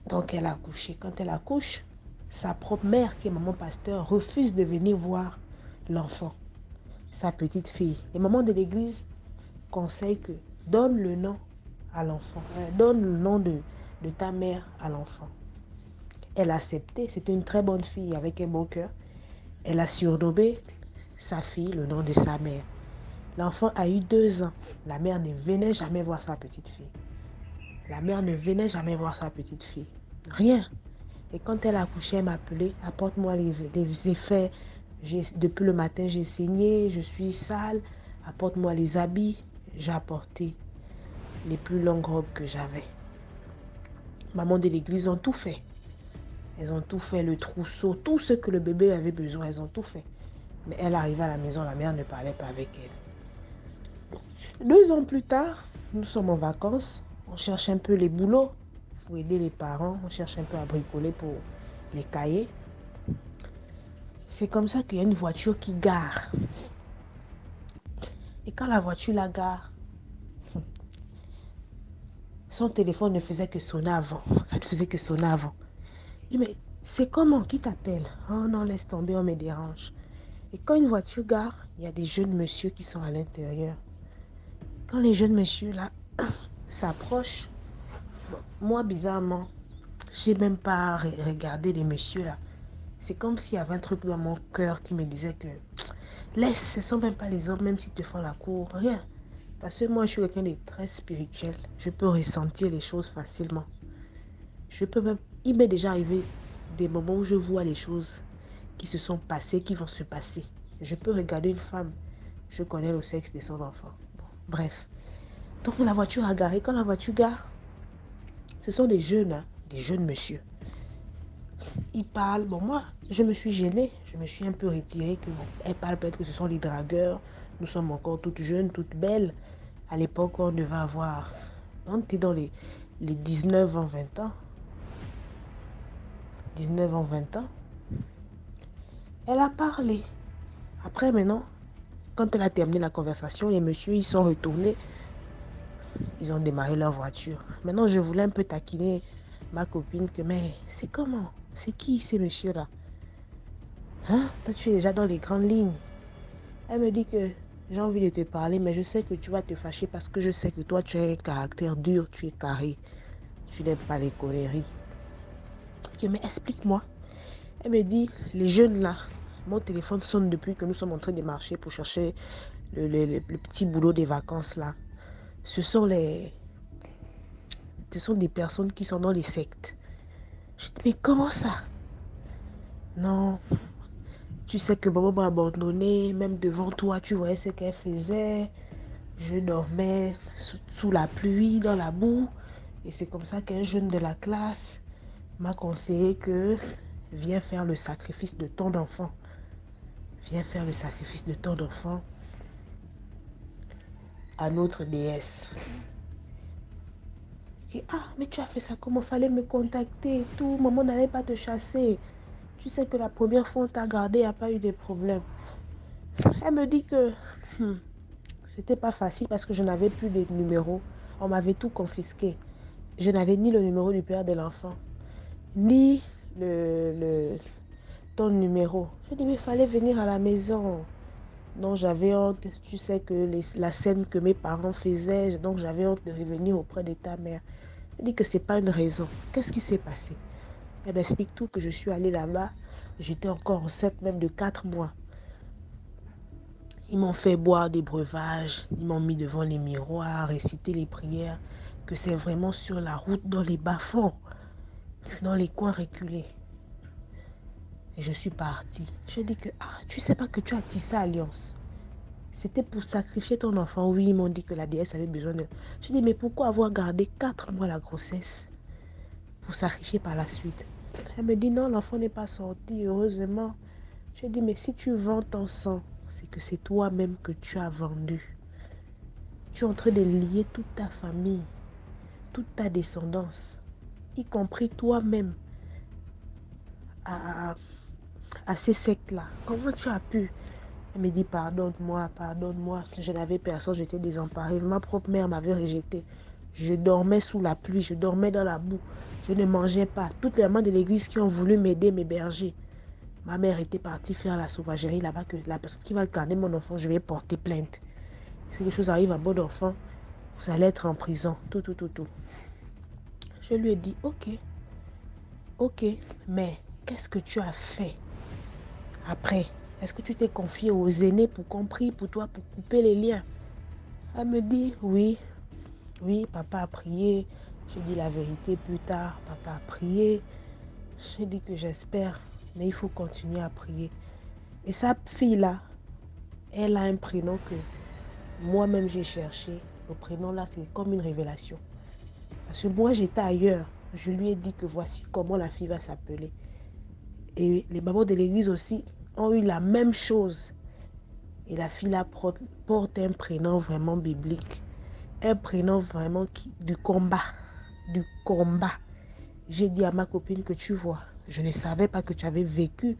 Donc elle a accouché. Quand elle accouche, sa propre mère, qui est maman pasteur, refuse de venir voir l'enfant. Sa petite fille. Les mamans de l'église conseillent que donne le nom à l'enfant. Donne le nom de ta mère à l'enfant. Elle a accepté. C'était une très bonne fille avec un bon cœur. Elle a surnommé sa fille le nom de sa mère. L'enfant a eu 2 ans. La mère ne venait jamais voir sa petite fille. La mère ne venait jamais voir sa petite fille. Rien. Et quand elle a accouché, elle m'a appelé. Apporte-moi les effets. Depuis le matin, j'ai saigné, je suis sale. Apporte-moi les habits. J'ai apporté les plus longues robes que j'avais. Maman de l'église ont tout fait. Elles ont tout fait, le trousseau, tout ce que le bébé avait besoin, elles ont tout fait. Mais elle arrivait à la maison, la mère ne parlait pas avec elle. 2 ans plus tard, nous sommes en vacances. On cherche un peu les boulots pour aider les parents. On cherche un peu à bricoler pour les cahiers. C'est comme ça qu'il y a une voiture qui gare. Et quand la voiture la gare, son téléphone ne faisait que sonner avant. Ça ne faisait que sonner avant. Je dis, mais c'est comment? Qui t'appelle? Oh non, laisse tomber, on me dérange. Et quand une voiture gare, il y a des jeunes messieurs qui sont à l'intérieur. Quand les jeunes messieurs là s'approchent, moi bizarrement, j'ai même pas regardé les messieurs là. C'est comme s'il y avait un truc dans mon cœur qui me disait que laisse, ce ne sont même pas les hommes, même s'ils te font la cour, rien. Parce que moi je suis quelqu'un de très spirituel. Je peux ressentir les choses facilement. Il m'est déjà arrivé des moments où je vois les choses qui se sont passées, qui vont se passer. Je peux regarder une femme, je connais le sexe de son enfant. Bon, bref. Donc la voiture a garé. Quand la voiture gare, ce sont des jeunes. Hein. des jeunes messieurs. Ils parlent. Bon, moi, je me suis gênée. Je me suis un peu retirée. Que, bon, elles parlent peut-être que ce sont les dragueurs. Nous sommes encore toutes jeunes, toutes belles. À l'époque, on devait avoir... On était dans les 19 ans, 20 ans. 19 ans, 20 ans. Elle a parlé. Après, maintenant, quand elle a terminé la conversation, les messieurs, ils sont retournés. Ils ont démarré leur voiture. Maintenant, je voulais un peu taquiner ma copine que, mais c'est comment? C'est qui ces messieurs-là? Hein? Toi, tu es déjà dans les grandes lignes. Elle me dit que j'ai envie de te parler, mais je sais que tu vas te fâcher parce que je sais que toi, tu as un caractère dur, tu es carré. Tu n'aimes pas les colériques. Ok, mais explique-moi. Elle me dit, les jeunes là, mon téléphone sonne depuis que nous sommes en train de marcher pour chercher le petit boulot des vacances là. Ce sont des personnes qui sont dans les sectes. Je dis, mais comment ça? Non, tu sais que maman m'a abandonné, même devant toi, tu voyais ce qu'elle faisait. Je dormais sous la pluie, dans la boue. Et c'est comme ça qu'un jeune de la classe m'a conseillé que viens faire le sacrifice de ton enfant. Viens faire le sacrifice de ton enfant à notre déesse. Et, ah, mais tu as fait ça comment? Fallait me contacter et tout. Maman n'allait pas te chasser. Tu sais que la première fois on t'a gardé, il n'y a pas eu de problème. Elle me dit que c'était pas facile parce que je n'avais plus de numéro. On m'avait tout confisqué. Je n'avais ni le numéro du père de l'enfant, ni ton numéro. Je dis, mais il fallait venir à la maison. Non, j'avais honte. Tu sais que la scène que mes parents faisaient, donc j'avais honte de revenir auprès de ta mère. Elle dit que c'est pas une raison. Qu'est-ce qui s'est passé? Elle m'explique tout que je suis allée là-bas. J'étais encore enceinte même de 4 mois. Ils m'ont fait boire des breuvages. Ils m'ont mis devant les miroirs, réciter les prières. Que c'est vraiment sur la route, dans les bas-fonds, dans les coins reculés. Et je suis partie. Je dis que, ah, tu sais pas que tu as tissé alliance. C'était pour sacrifier ton enfant. Oui, ils m'ont dit que la déesse avait besoin de... Je dis, mais pourquoi avoir gardé 4 mois la grossesse pour sacrifier par la suite? Elle me dit, non, l'enfant n'est pas sorti, heureusement. Je dis, mais si tu vends ton sang, c'est que c'est toi-même que tu as vendu. Tu es en train de lier toute ta famille, toute ta descendance, y compris toi-même, à ces sectes-là. Comment tu as pu? Elle me dit, pardonne-moi, pardonne-moi. Je n'avais personne, j'étais désemparée. Ma propre mère m'avait rejetée. Je dormais sous la pluie, je dormais dans la boue. Je ne mangeais pas. Toutes les mamans de l'église qui ont voulu m'aider, m'héberger. Ma mère était partie faire la sauvagerie là-bas, que la personne qui va garder mon enfant, je vais porter plainte. Si quelque chose arrive à bon enfant, vous allez être en prison. Tout. Je lui ai dit, ok, mais qu'est-ce que tu as fait après? Est-ce que tu t'es confié aux aînés pour qu'on prie pour toi, pour couper les liens? Elle me dit, oui, papa a prié. Je dis la vérité plus tard, papa a prié. Je dis que j'espère, mais il faut continuer à prier. Et sa fille-là, elle a un prénom que moi-même j'ai cherché. Le prénom là, c'est comme une révélation. Parce que moi, j'étais ailleurs. Je lui ai dit que voici comment la fille va s'appeler. Et les mamans de l'église aussi ont eu la même chose. Et la fille là porte un prénom vraiment biblique. Un prénom vraiment du combat. Du combat. J'ai dit à ma copine que tu vois, je ne savais pas que tu avais vécu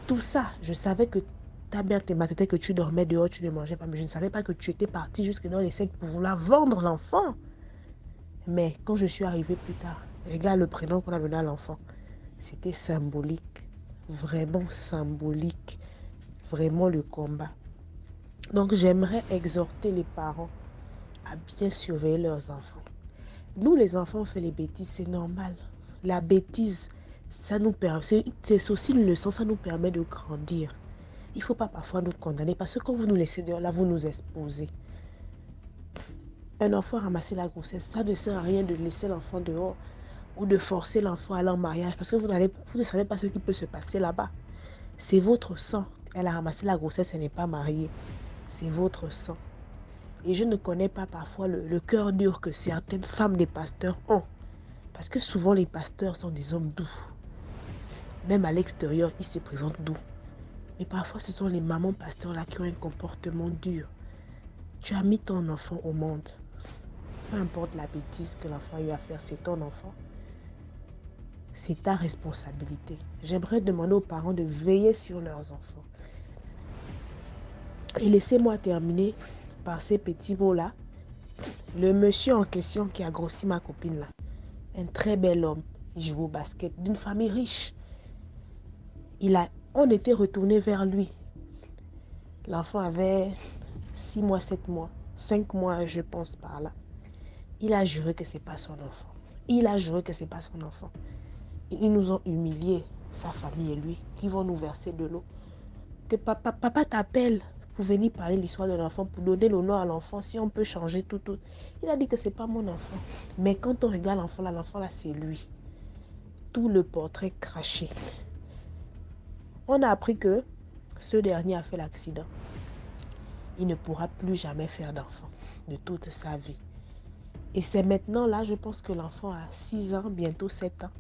tout ça. Je savais que ta mère te battait, que tu dormais dehors, tu ne mangeais pas. Mais je ne savais pas que tu étais partie jusque dans les sectes pour vouloir vendre l'enfant. Mais quand je suis arrivée plus tard, regarde le prénom qu'on a donné à l'enfant. C'était symbolique. Vraiment symbolique. Vraiment le combat. Donc j'aimerais exhorter les parents à bien surveiller leurs enfants. Nous les enfants on fait les bêtises, c'est normal. La bêtise, ça nous permet, c'est aussi une leçon, ça nous permet de grandir. Il ne faut pas parfois nous condamner parce que quand vous nous laissez dehors, là vous nous exposez. Un enfant ramasser la grossesse, ça ne sert à rien de laisser l'enfant dehors ou de forcer l'enfant à aller en mariage parce que vous ne savez pas ce qui peut se passer là-bas. C'est votre sang. Elle a ramassé la grossesse, elle n'est pas mariée. C'est votre sang. Et je ne connais pas parfois le cœur dur que certaines femmes des pasteurs ont. Parce que souvent, les pasteurs sont des hommes doux. Même à l'extérieur, ils se présentent doux. Mais parfois, ce sont les mamans pasteurs là qui ont un comportement dur. Tu as mis ton enfant au monde. Peu importe la bêtise que l'enfant a eu à faire, c'est ton enfant. C'est ta responsabilité. J'aimerais demander aux parents de veiller sur leurs enfants. Et laissez-moi terminer par ces petits mots-là. Le monsieur en question qui a grossi ma copine là, un très bel homme, il joue au basket, d'une famille riche. On était retourné vers lui. L'enfant avait 6 mois, 7 mois, 5 mois je pense par là. Il a juré que c'est pas son enfant. Il a juré que c'est pas son enfant. Et ils nous ont humiliés, sa famille et lui, qui vont nous verser de l'eau. Que papa t'appelle pour venir parler l'histoire de l'enfant, pour donner l'honneur à l'enfant, si on peut changer tout. Il a dit que c'est pas mon enfant. Mais quand on regarde l'enfant là, c'est lui. Tout le portrait craché. On a appris que ce dernier a fait l'accident. Il ne pourra plus jamais faire d'enfant de toute sa vie. Et c'est maintenant là, je pense que l'enfant a 6 ans, bientôt 7 ans,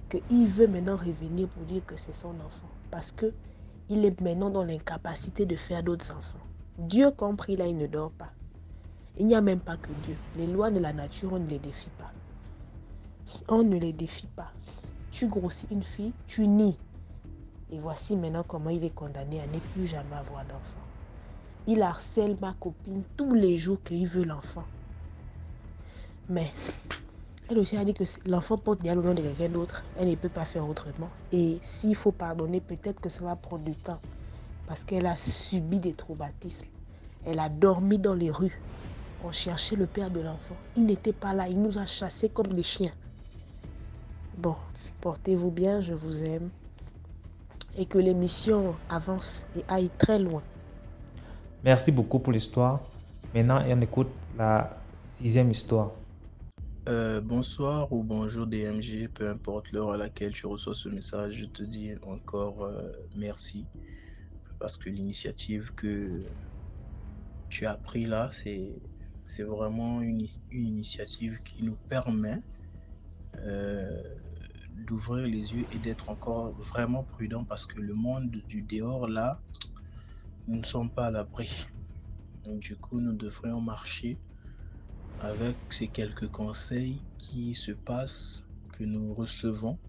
qu'il veut maintenant revenir pour dire que c'est son enfant. Parce qu'il est maintenant dans l'incapacité de faire d'autres enfants. Dieu compris, là, il ne dort pas. Il n'y a même pas que Dieu. Les lois de la nature, on ne les défie pas. On ne les défie pas. Tu grossis une fille, tu nies. Et voici maintenant comment il est condamné à ne plus jamais avoir d'enfant. Il harcèle ma copine tous les jours qu'il veut l'enfant. Mais elle aussi a dit que l'enfant porte bien le nom de quelqu'un d'autre. Elle ne peut pas faire autrement. Et s'il faut pardonner, peut-être que ça va prendre du temps. Parce qu'elle a subi des traumatismes. Elle a dormi dans les rues. On cherchait le père de l'enfant. Il n'était pas là. Il nous a chassés comme des chiens. Bon, portez-vous bien, je vous aime. Et que l'émission avance et aille très loin. Merci beaucoup pour l'histoire. Maintenant, on écoute la 6e histoire. Bonsoir ou bonjour DMG, peu importe l'heure à laquelle tu reçois ce message, je te dis encore merci parce que l'initiative que tu as pris là, c'est vraiment une initiative qui nous permet d'ouvrir les yeux et d'être encore vraiment prudent parce que le monde du dehors là, nous ne sommes pas à l'abri. Donc, du coup, nous devrions marcher avec ces quelques conseils qui se passent, que nous recevons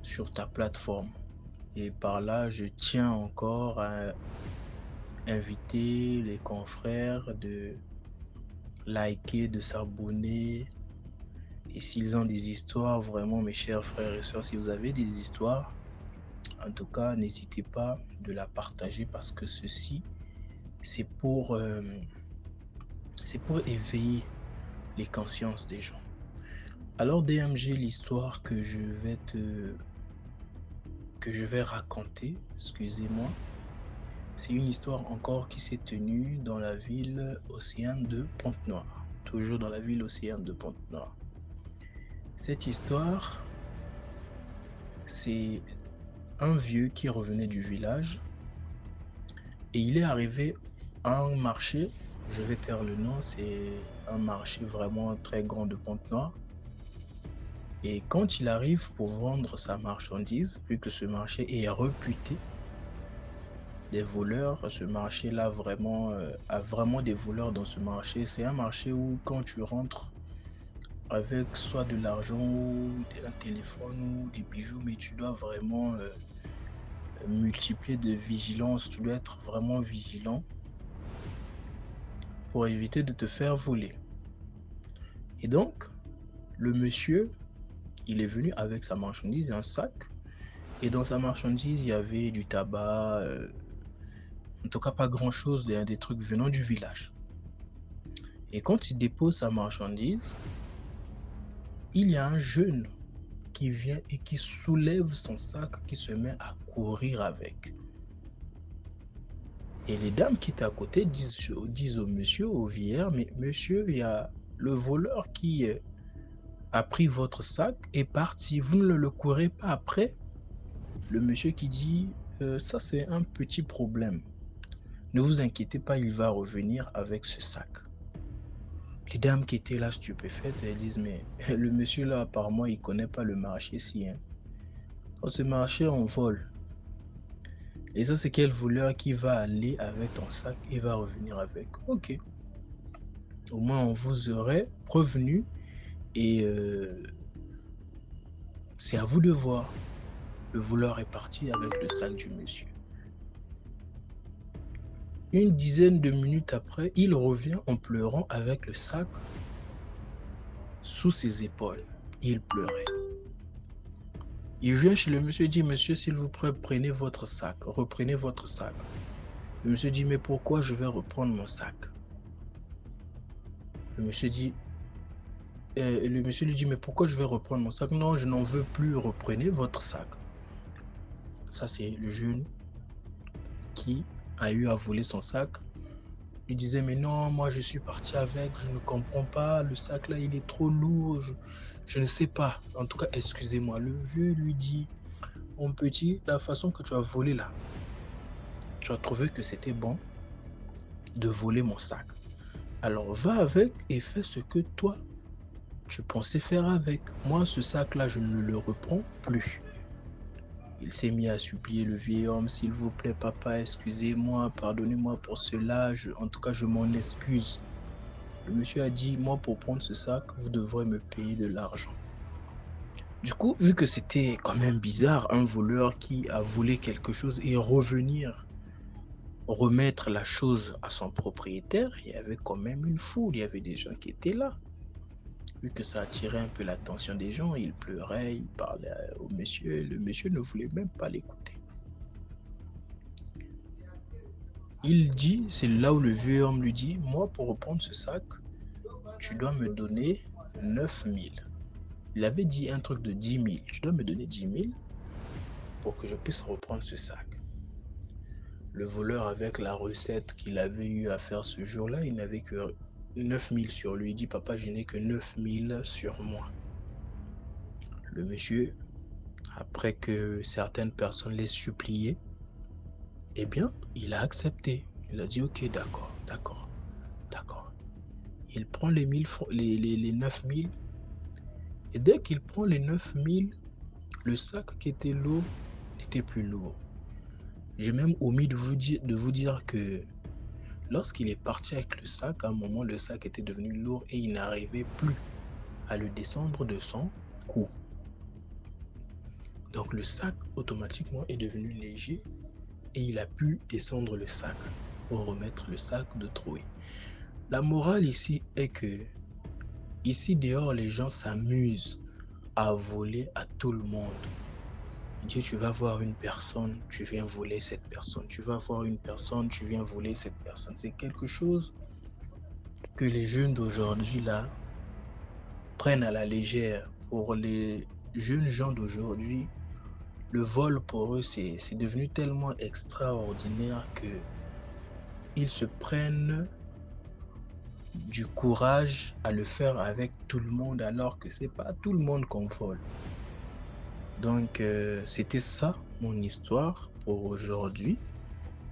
sur ta plateforme. Et par là, je tiens encore à inviter les confrères de liker, de s'abonner. Et s'ils ont des histoires, vraiment, mes chers frères et sœurs, si vous avez des histoires, en tout cas, n'hésitez pas de la partager parce que ceci, c'est pour éveiller les consciences des gens. Alors DMG, l'histoire que je vais raconter, excusez-moi, c'est une histoire encore qui s'est tenue dans la ville océane de Pointe-Noire, toujours dans la ville océane de Pointe-Noire. Cette histoire, c'est un vieux qui revenait du village et il est arrivé à un marché, je vais taire le nom, c'est un marché vraiment très grand de Pointe-Noire. Et quand il arrive pour vendre sa marchandise, vu que ce marché est réputé des voleurs, ce marché-là vraiment a vraiment des voleurs dans ce marché. C'est un marché où quand tu rentres avec soit de l'argent ou un téléphone ou des bijoux, mais tu dois vraiment multiplier de vigilance, tu dois être vraiment vigilant pour éviter de te faire voler. Et donc, le monsieur, il est venu avec sa marchandise, un sac, et dans sa marchandise, il y avait du tabac, en tout cas pas grand-chose, des trucs venant du village. Et quand il dépose sa marchandise, il y a un jeune qui vient et qui soulève son sac, qui se met à courir avec. Et les dames qui étaient à côté disent au monsieur, au vieillard, mais monsieur, il y a le voleur qui a pris votre sac et est parti, vous ne le courez pas après? Le monsieur qui dit, ça c'est un petit problème. Ne vous inquiétez pas, il va revenir avec ce sac. Les dames qui étaient là stupéfaites, elles disent, mais le monsieur là, apparemment, il connaît pas le marché ici. Hein. Dans ce marché, on vole. Et ça, c'est quel voleur qui va aller avec ton sac et va revenir avec. Ok. Au moins, on vous aurait prévenu et c'est à vous de voir. Le voleur est parti avec le sac du monsieur. Une dizaine de minutes après, il revient en pleurant avec le sac sous ses épaules. Il pleurait. Il vient chez le monsieur et dit, monsieur, s'il vous plaît, prenez votre sac, reprenez votre sac. Le monsieur dit, mais pourquoi je vais reprendre mon sac? Le monsieur lui dit, mais pourquoi je vais reprendre mon sac? Non, je n'en veux plus, reprenez votre sac. Ça, c'est le jeune qui a eu à voler son sac. Il disait, mais non, moi je suis parti avec, je ne comprends pas, le sac là, il est trop lourd, je ne sais pas. En tout cas, excusez-moi. Le vieux lui dit, mon petit, la façon que tu as volé là, tu as trouvé que c'était bon de voler mon sac. Alors va avec et fais ce que toi, tu pensais faire avec. Moi, ce sac-là, je ne le reprends plus. Il s'est mis à supplier le vieil homme, s'il vous plaît, papa, excusez-moi, pardonnez-moi pour cela, en tout cas, je m'en excuse. Le monsieur a dit, moi, pour prendre ce sac, vous devrez me payer de l'argent. Du coup, vu que c'était quand même bizarre, un voleur qui a volé quelque chose et revenir remettre la chose à son propriétaire, il y avait quand même une foule, il y avait des gens qui étaient là. Vu que ça attirait un peu l'attention des gens, il pleurait, il parlait au monsieur, le monsieur ne voulait même pas l'écouter. Il dit, c'est là où le vieux homme lui dit, moi pour reprendre ce sac, tu dois me donner 9000. Il avait dit un truc de 10 000, tu dois me donner 10 000 pour que je puisse reprendre ce sac. Le voleur, avec la recette qu'il avait eu à faire ce jour-là, il n'avait que 9000 sur lui. Il dit, papa, je n'ai que 9000 sur moi. Le monsieur, après que certaines personnes l'aient supplié, eh bien, il a accepté. Il a dit, ok, d'accord. Il prend les 9000, et dès qu'il prend les 9000, le sac qui était lourd n'était plus lourd. J'ai même omis de vous dire que lorsqu'il est parti avec le sac, à un moment, le sac était devenu lourd et il n'arrivait plus à le descendre de son cou. Donc le sac, automatiquement, est devenu léger et il a pu descendre le sac pour remettre le sac de trouée. La morale ici est que, ici dehors, les gens s'amusent à voler à tout le monde. Dis, tu vas voir une personne, tu viens voler cette personne. Tu vas voir une personne, tu viens voler cette personne. C'est quelque chose que les jeunes d'aujourd'hui là prennent à la légère. Pour les jeunes gens d'aujourd'hui, le vol pour eux c'est devenu tellement extraordinaire que ils se prennent du courage à le faire avec tout le monde, alors que c'est pas tout le monde qu'on vole. Donc c'était ça mon histoire pour aujourd'hui.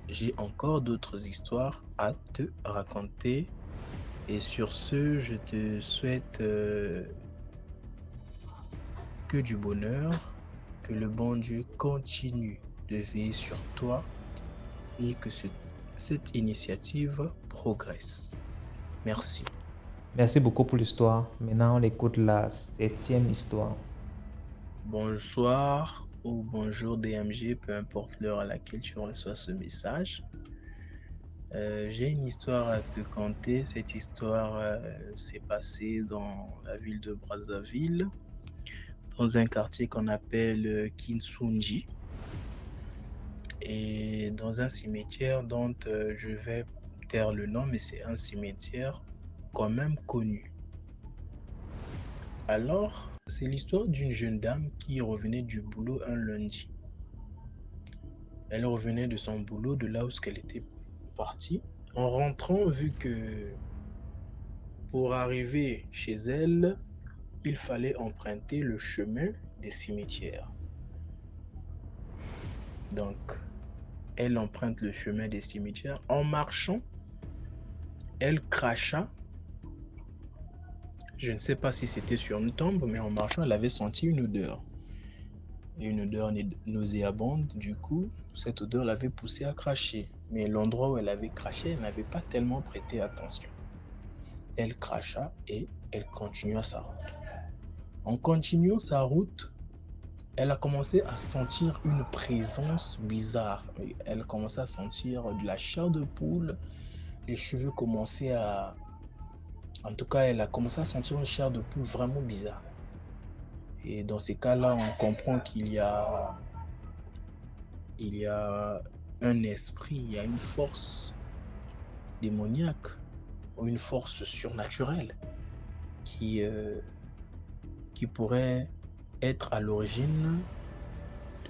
J'ai encore d'autres histoires à te raconter. Et sur ce, je te souhaite que du bonheur, que le bon Dieu continue de veiller sur toi et que cette initiative progresse. Merci. Merci beaucoup pour l'histoire. Maintenant, on écoute la 7e histoire. Bonsoir ou bonjour DMG, peu importe l'heure à laquelle tu reçois ce message. J'ai une histoire à te conter. Cette histoire s'est passée dans la ville de Brazzaville, dans un quartier qu'on appelle Kinsunji, et dans un cimetière dont je vais taire le nom, mais c'est un cimetière quand même connu. Alors, c'est l'histoire d'une jeune dame qui revenait du boulot un lundi. Elle revenait de son boulot, de là où elle était partie. En rentrant, vu que pour arriver chez elle, il fallait emprunter le chemin des cimetières. Donc, elle emprunte le chemin des cimetières. En marchant, elle cracha Je ne sais pas si c'était sur une tombe, mais en marchant, elle avait senti une odeur. Une odeur nauséabonde. Du coup, cette odeur l'avait poussée à cracher. Mais l'endroit où elle avait craché, elle n'avait pas tellement prêté attention. Elle cracha et elle continua sa route. En continuant sa route, elle a commencé à sentir une présence bizarre. Elle commençait à sentir de la chair de poule. Les cheveux commençaient à... En tout cas, elle a commencé à sentir une chair de poule vraiment bizarre. Et dans ces cas-là, on comprend qu'il y a un esprit, il y a une force démoniaque ou une force surnaturelle qui, qui pourrait être à l'origine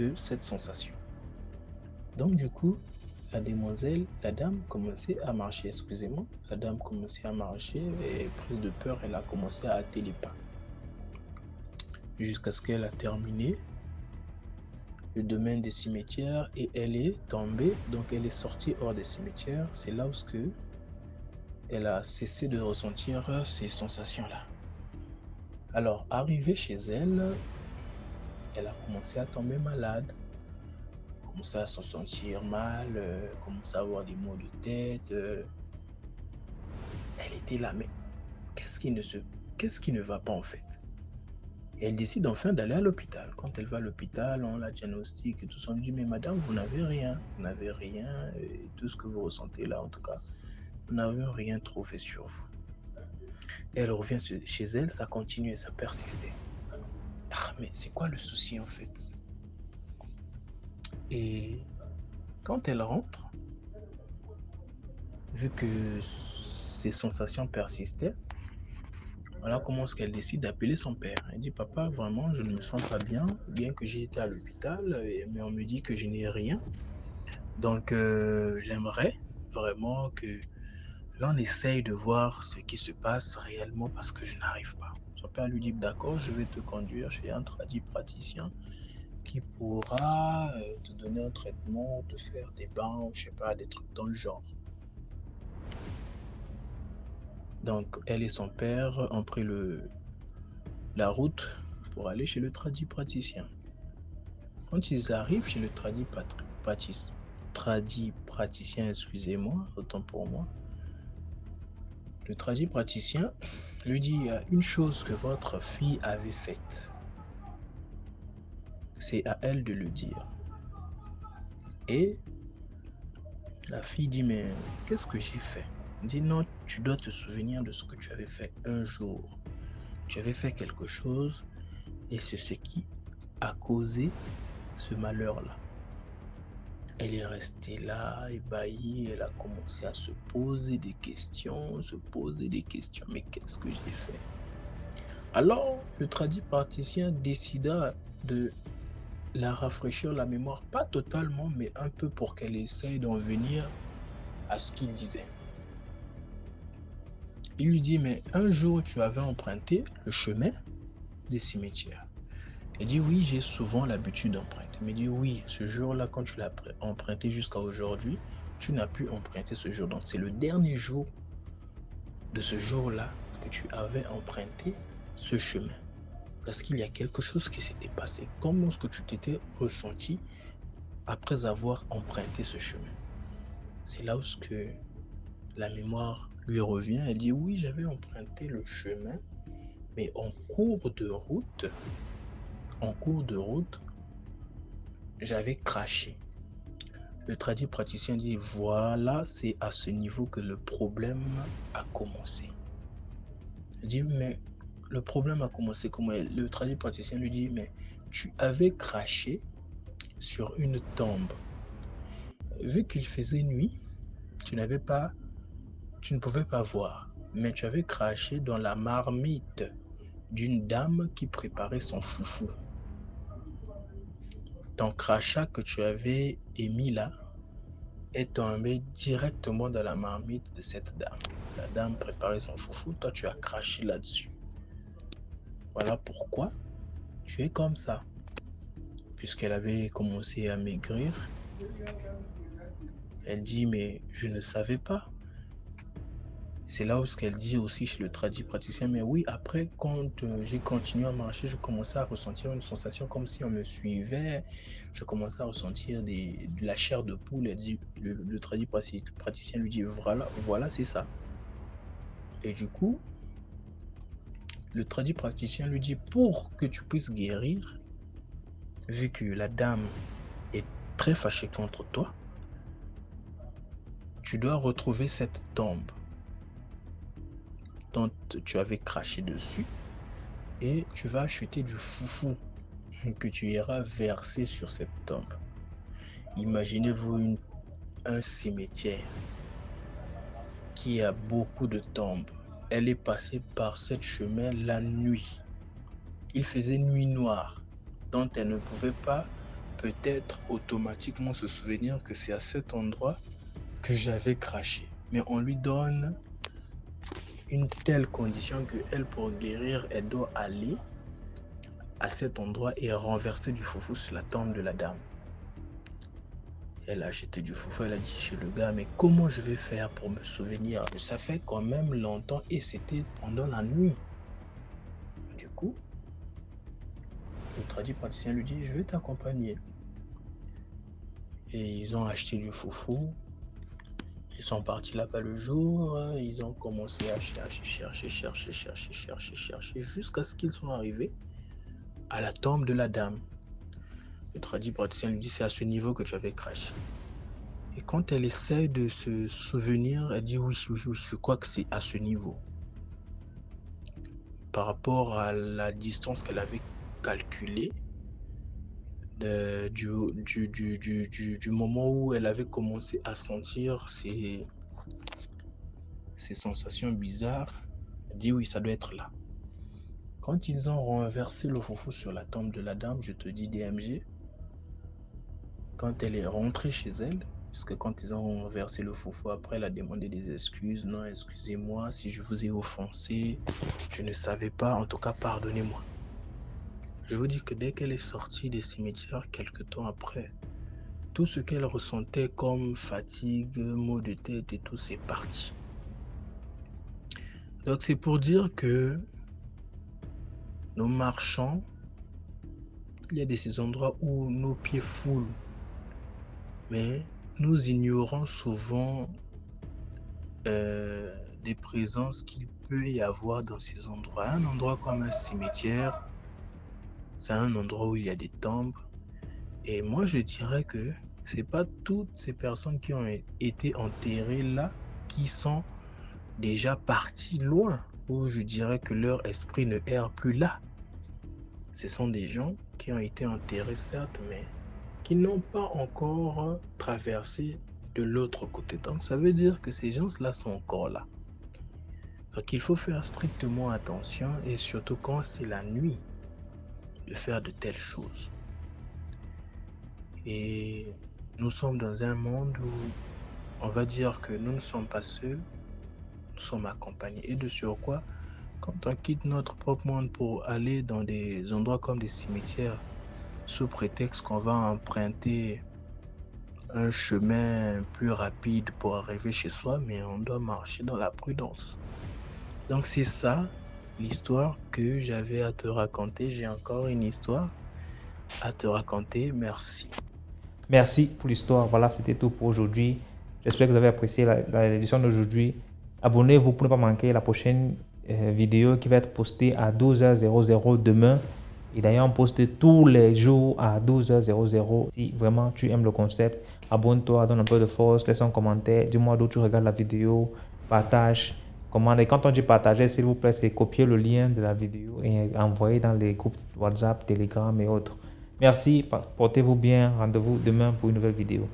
de cette sensation. Donc du coup, la dame commençait à marcher, excusez-moi, la dame commençait à marcher et prise de peur, elle a commencé à hâter les pas. Jusqu'à ce qu'elle a terminé le domaine des cimetières et elle est tombée, donc elle est sortie hors des cimetières. C'est là où elle a cessé de ressentir ces sensations-là. Alors, arrivée chez elle, elle a commencé à tomber malade, commençait à se sentir mal, commençait à avoir des maux de tête. Elle était là, mais qu'est-ce qui ne va pas en fait? Et elle décide enfin d'aller à l'hôpital. Quand elle va à l'hôpital, on la diagnostique et tout ça. On lui dit, mais madame, vous n'avez rien. Et tout ce que vous ressentez là, en tout cas, vous n'avez rien trouvé sur vous. Et elle revient chez elle, ça continue et ça persistait. Ah, mais c'est quoi le souci en fait? Et quand elle rentre, vu que ces sensations persistaient, voilà comment est-ce qu'elle décide d'appeler son père. Elle dit, papa, vraiment, je ne me sens pas bien, bien que j'ai été à l'hôpital, mais on me dit que je n'ai rien. Donc, j'aimerais vraiment que l'on essaye de voir ce qui se passe réellement parce que je n'arrive pas. Son père lui dit, d'accord, je vais te conduire chez un praticien qui pourra te donner un traitement, te faire des bains, je sais pas, des trucs dans le genre. Donc, elle et son père ont pris la route pour aller chez le praticien. Quand ils arrivent chez le praticien, excusez-moi, autant pour moi, le praticien lui dit, il y a une chose que votre fille avait faite. C'est à elle de le dire. Et la fille dit, mais qu'est-ce que j'ai fait? Elle dit, non, tu dois te souvenir de ce que tu avais fait un jour. Tu avais fait quelque chose et c'est ce qui a causé ce malheur-là. Elle est restée là, ébahie, elle a commencé à se poser des questions. Mais qu'est-ce que j'ai fait? Alors, le praticien décida de la rafraîchir la mémoire, pas totalement, mais un peu pour qu'elle essaye d'en venir à ce qu'il disait. Il lui dit, mais un jour tu avais emprunté le chemin des cimetières. Elle dit, oui, j'ai souvent l'habitude d'emprunter. Mais il dit, oui, ce jour-là, quand tu l'as emprunté jusqu'à aujourd'hui, tu n'as pu emprunter ce jour. Donc c'est le dernier jour de ce jour-là que tu avais emprunté ce chemin. Parce qu'il y a quelque chose qui s'était passé. Comment est-ce que tu t'étais ressenti après avoir emprunté ce chemin? C'est là où la mémoire lui revient. Elle dit, oui, j'avais emprunté le chemin, mais en cours de route, j'avais craché. Le praticien dit, voilà, c'est à ce niveau que le problème a commencé. Elle dit, mais le problème a commencé comment? Le praticien lui dit, mais tu avais craché sur une tombe. Vu qu'il faisait nuit, tu ne pouvais pas voir, mais tu avais craché dans la marmite d'une dame qui préparait son foufou. Ton crachat que tu avais émis là est tombé directement dans la marmite de cette dame. La dame préparait son foufou, toi tu as craché là-dessus. Voilà pourquoi tu es comme ça. Puisqu'elle avait commencé à maigrir, elle dit, mais je ne savais pas. C'est là où ce qu'elle dit aussi chez le tradit praticien. Mais oui, après, quand j'ai continué à marcher, je commençais à ressentir une sensation comme si on me suivait. Je commençais à ressentir de la chair de poule. Elle dit, le tradit praticien lui dit, voilà, c'est ça. Et du coup, le tradit praticien lui dit, pour que tu puisses guérir, vu que la dame est très fâchée contre toi, tu dois retrouver cette tombe dont tu avais craché dessus et tu vas acheter du foufou que tu iras verser sur cette tombe. Imaginez-vous un cimetière qui a beaucoup de tombes. Elle est passée par ce chemin la nuit. Il faisait nuit noire, dont elle ne pouvait pas peut-être automatiquement se souvenir que c'est à cet endroit que j'avais craché. Mais on lui donne une telle condition que elle, pour guérir, elle doit aller à cet endroit et renverser du foufou sur la tombe de la dame. Elle a acheté du foufou, elle a dit chez le gars, mais comment je vais faire pour me souvenir? Ça fait quand même longtemps et c'était pendant la nuit. Du coup, le tradit praticien lui dit, je vais t'accompagner. Et ils ont acheté du foufou. Ils sont partis là-bas le jour, ils ont commencé à chercher, jusqu'à ce qu'ils soient arrivés à la tombe de la dame. Le tradit praticien lui dit, c'est à ce niveau que tu avais craché. Et quand elle essaie de se souvenir, elle dit, oui, je crois que c'est à ce niveau. Par rapport à la distance qu'elle avait calculée, du moment où elle avait commencé à sentir ces sensations bizarres, elle dit oui, ça doit être là. Quand ils ont renversé le foufou sur la tombe de la dame, je te dis DMG, quand elle est rentrée chez elle, puisque quand ils ont renversé le foufou, après elle a demandé des excuses, non, excusez-moi si je vous ai offensé, je ne savais pas, en tout cas pardonnez-moi. Je vous dis que dès qu'elle est sortie des cimetières, quelques temps après, tout ce qu'elle ressentait comme fatigue, maux de tête et tout, c'est parti. Donc c'est pour dire que nous marchons, il y a ces endroits où nos pieds foulent, mais nous ignorons souvent des présences qu'il peut y avoir dans ces endroits. Un endroit comme un cimetière, c'est un endroit où il y a des tombes. Et moi, je dirais que c'est pas toutes ces personnes qui ont été enterrées là qui sont déjà parties loin, où je dirais que leur esprit ne erre plus là. Ce sont des gens qui ont été enterrés, certes, mais qui n'ont pas encore traversé de l'autre côté. Donc, ça veut dire que ces gens-là sont encore là. Donc, il faut faire strictement attention, et surtout quand c'est la nuit, de faire de telles choses. Et nous sommes dans un monde où on va dire que nous ne sommes pas seuls, nous sommes accompagnés. Et de surcroît, quand on quitte notre propre monde pour aller dans des endroits comme des cimetières, sous prétexte qu'on va emprunter un chemin plus rapide pour arriver chez soi, mais on doit marcher dans la prudence. Donc c'est ça l'histoire que j'avais à te raconter. J'ai encore une histoire à te raconter. Merci. Merci pour l'histoire. Voilà, c'était tout pour aujourd'hui. J'espère que vous avez apprécié l'édition d'aujourd'hui. Abonnez-vous pour ne pas manquer la prochaine vidéo qui va être postée à 12h00 demain. Et d'ailleurs, on poste tous les jours à 12h00. Si vraiment tu aimes le concept, abonne-toi, donne un peu de force, laisse un commentaire, dis-moi d'où tu regardes la vidéo, partage, commande. Et quand on dit partager, s'il vous plaît, c'est copier le lien de la vidéo et envoyer dans les groupes WhatsApp, Telegram et autres. Merci, portez-vous bien, rendez-vous demain pour une nouvelle vidéo.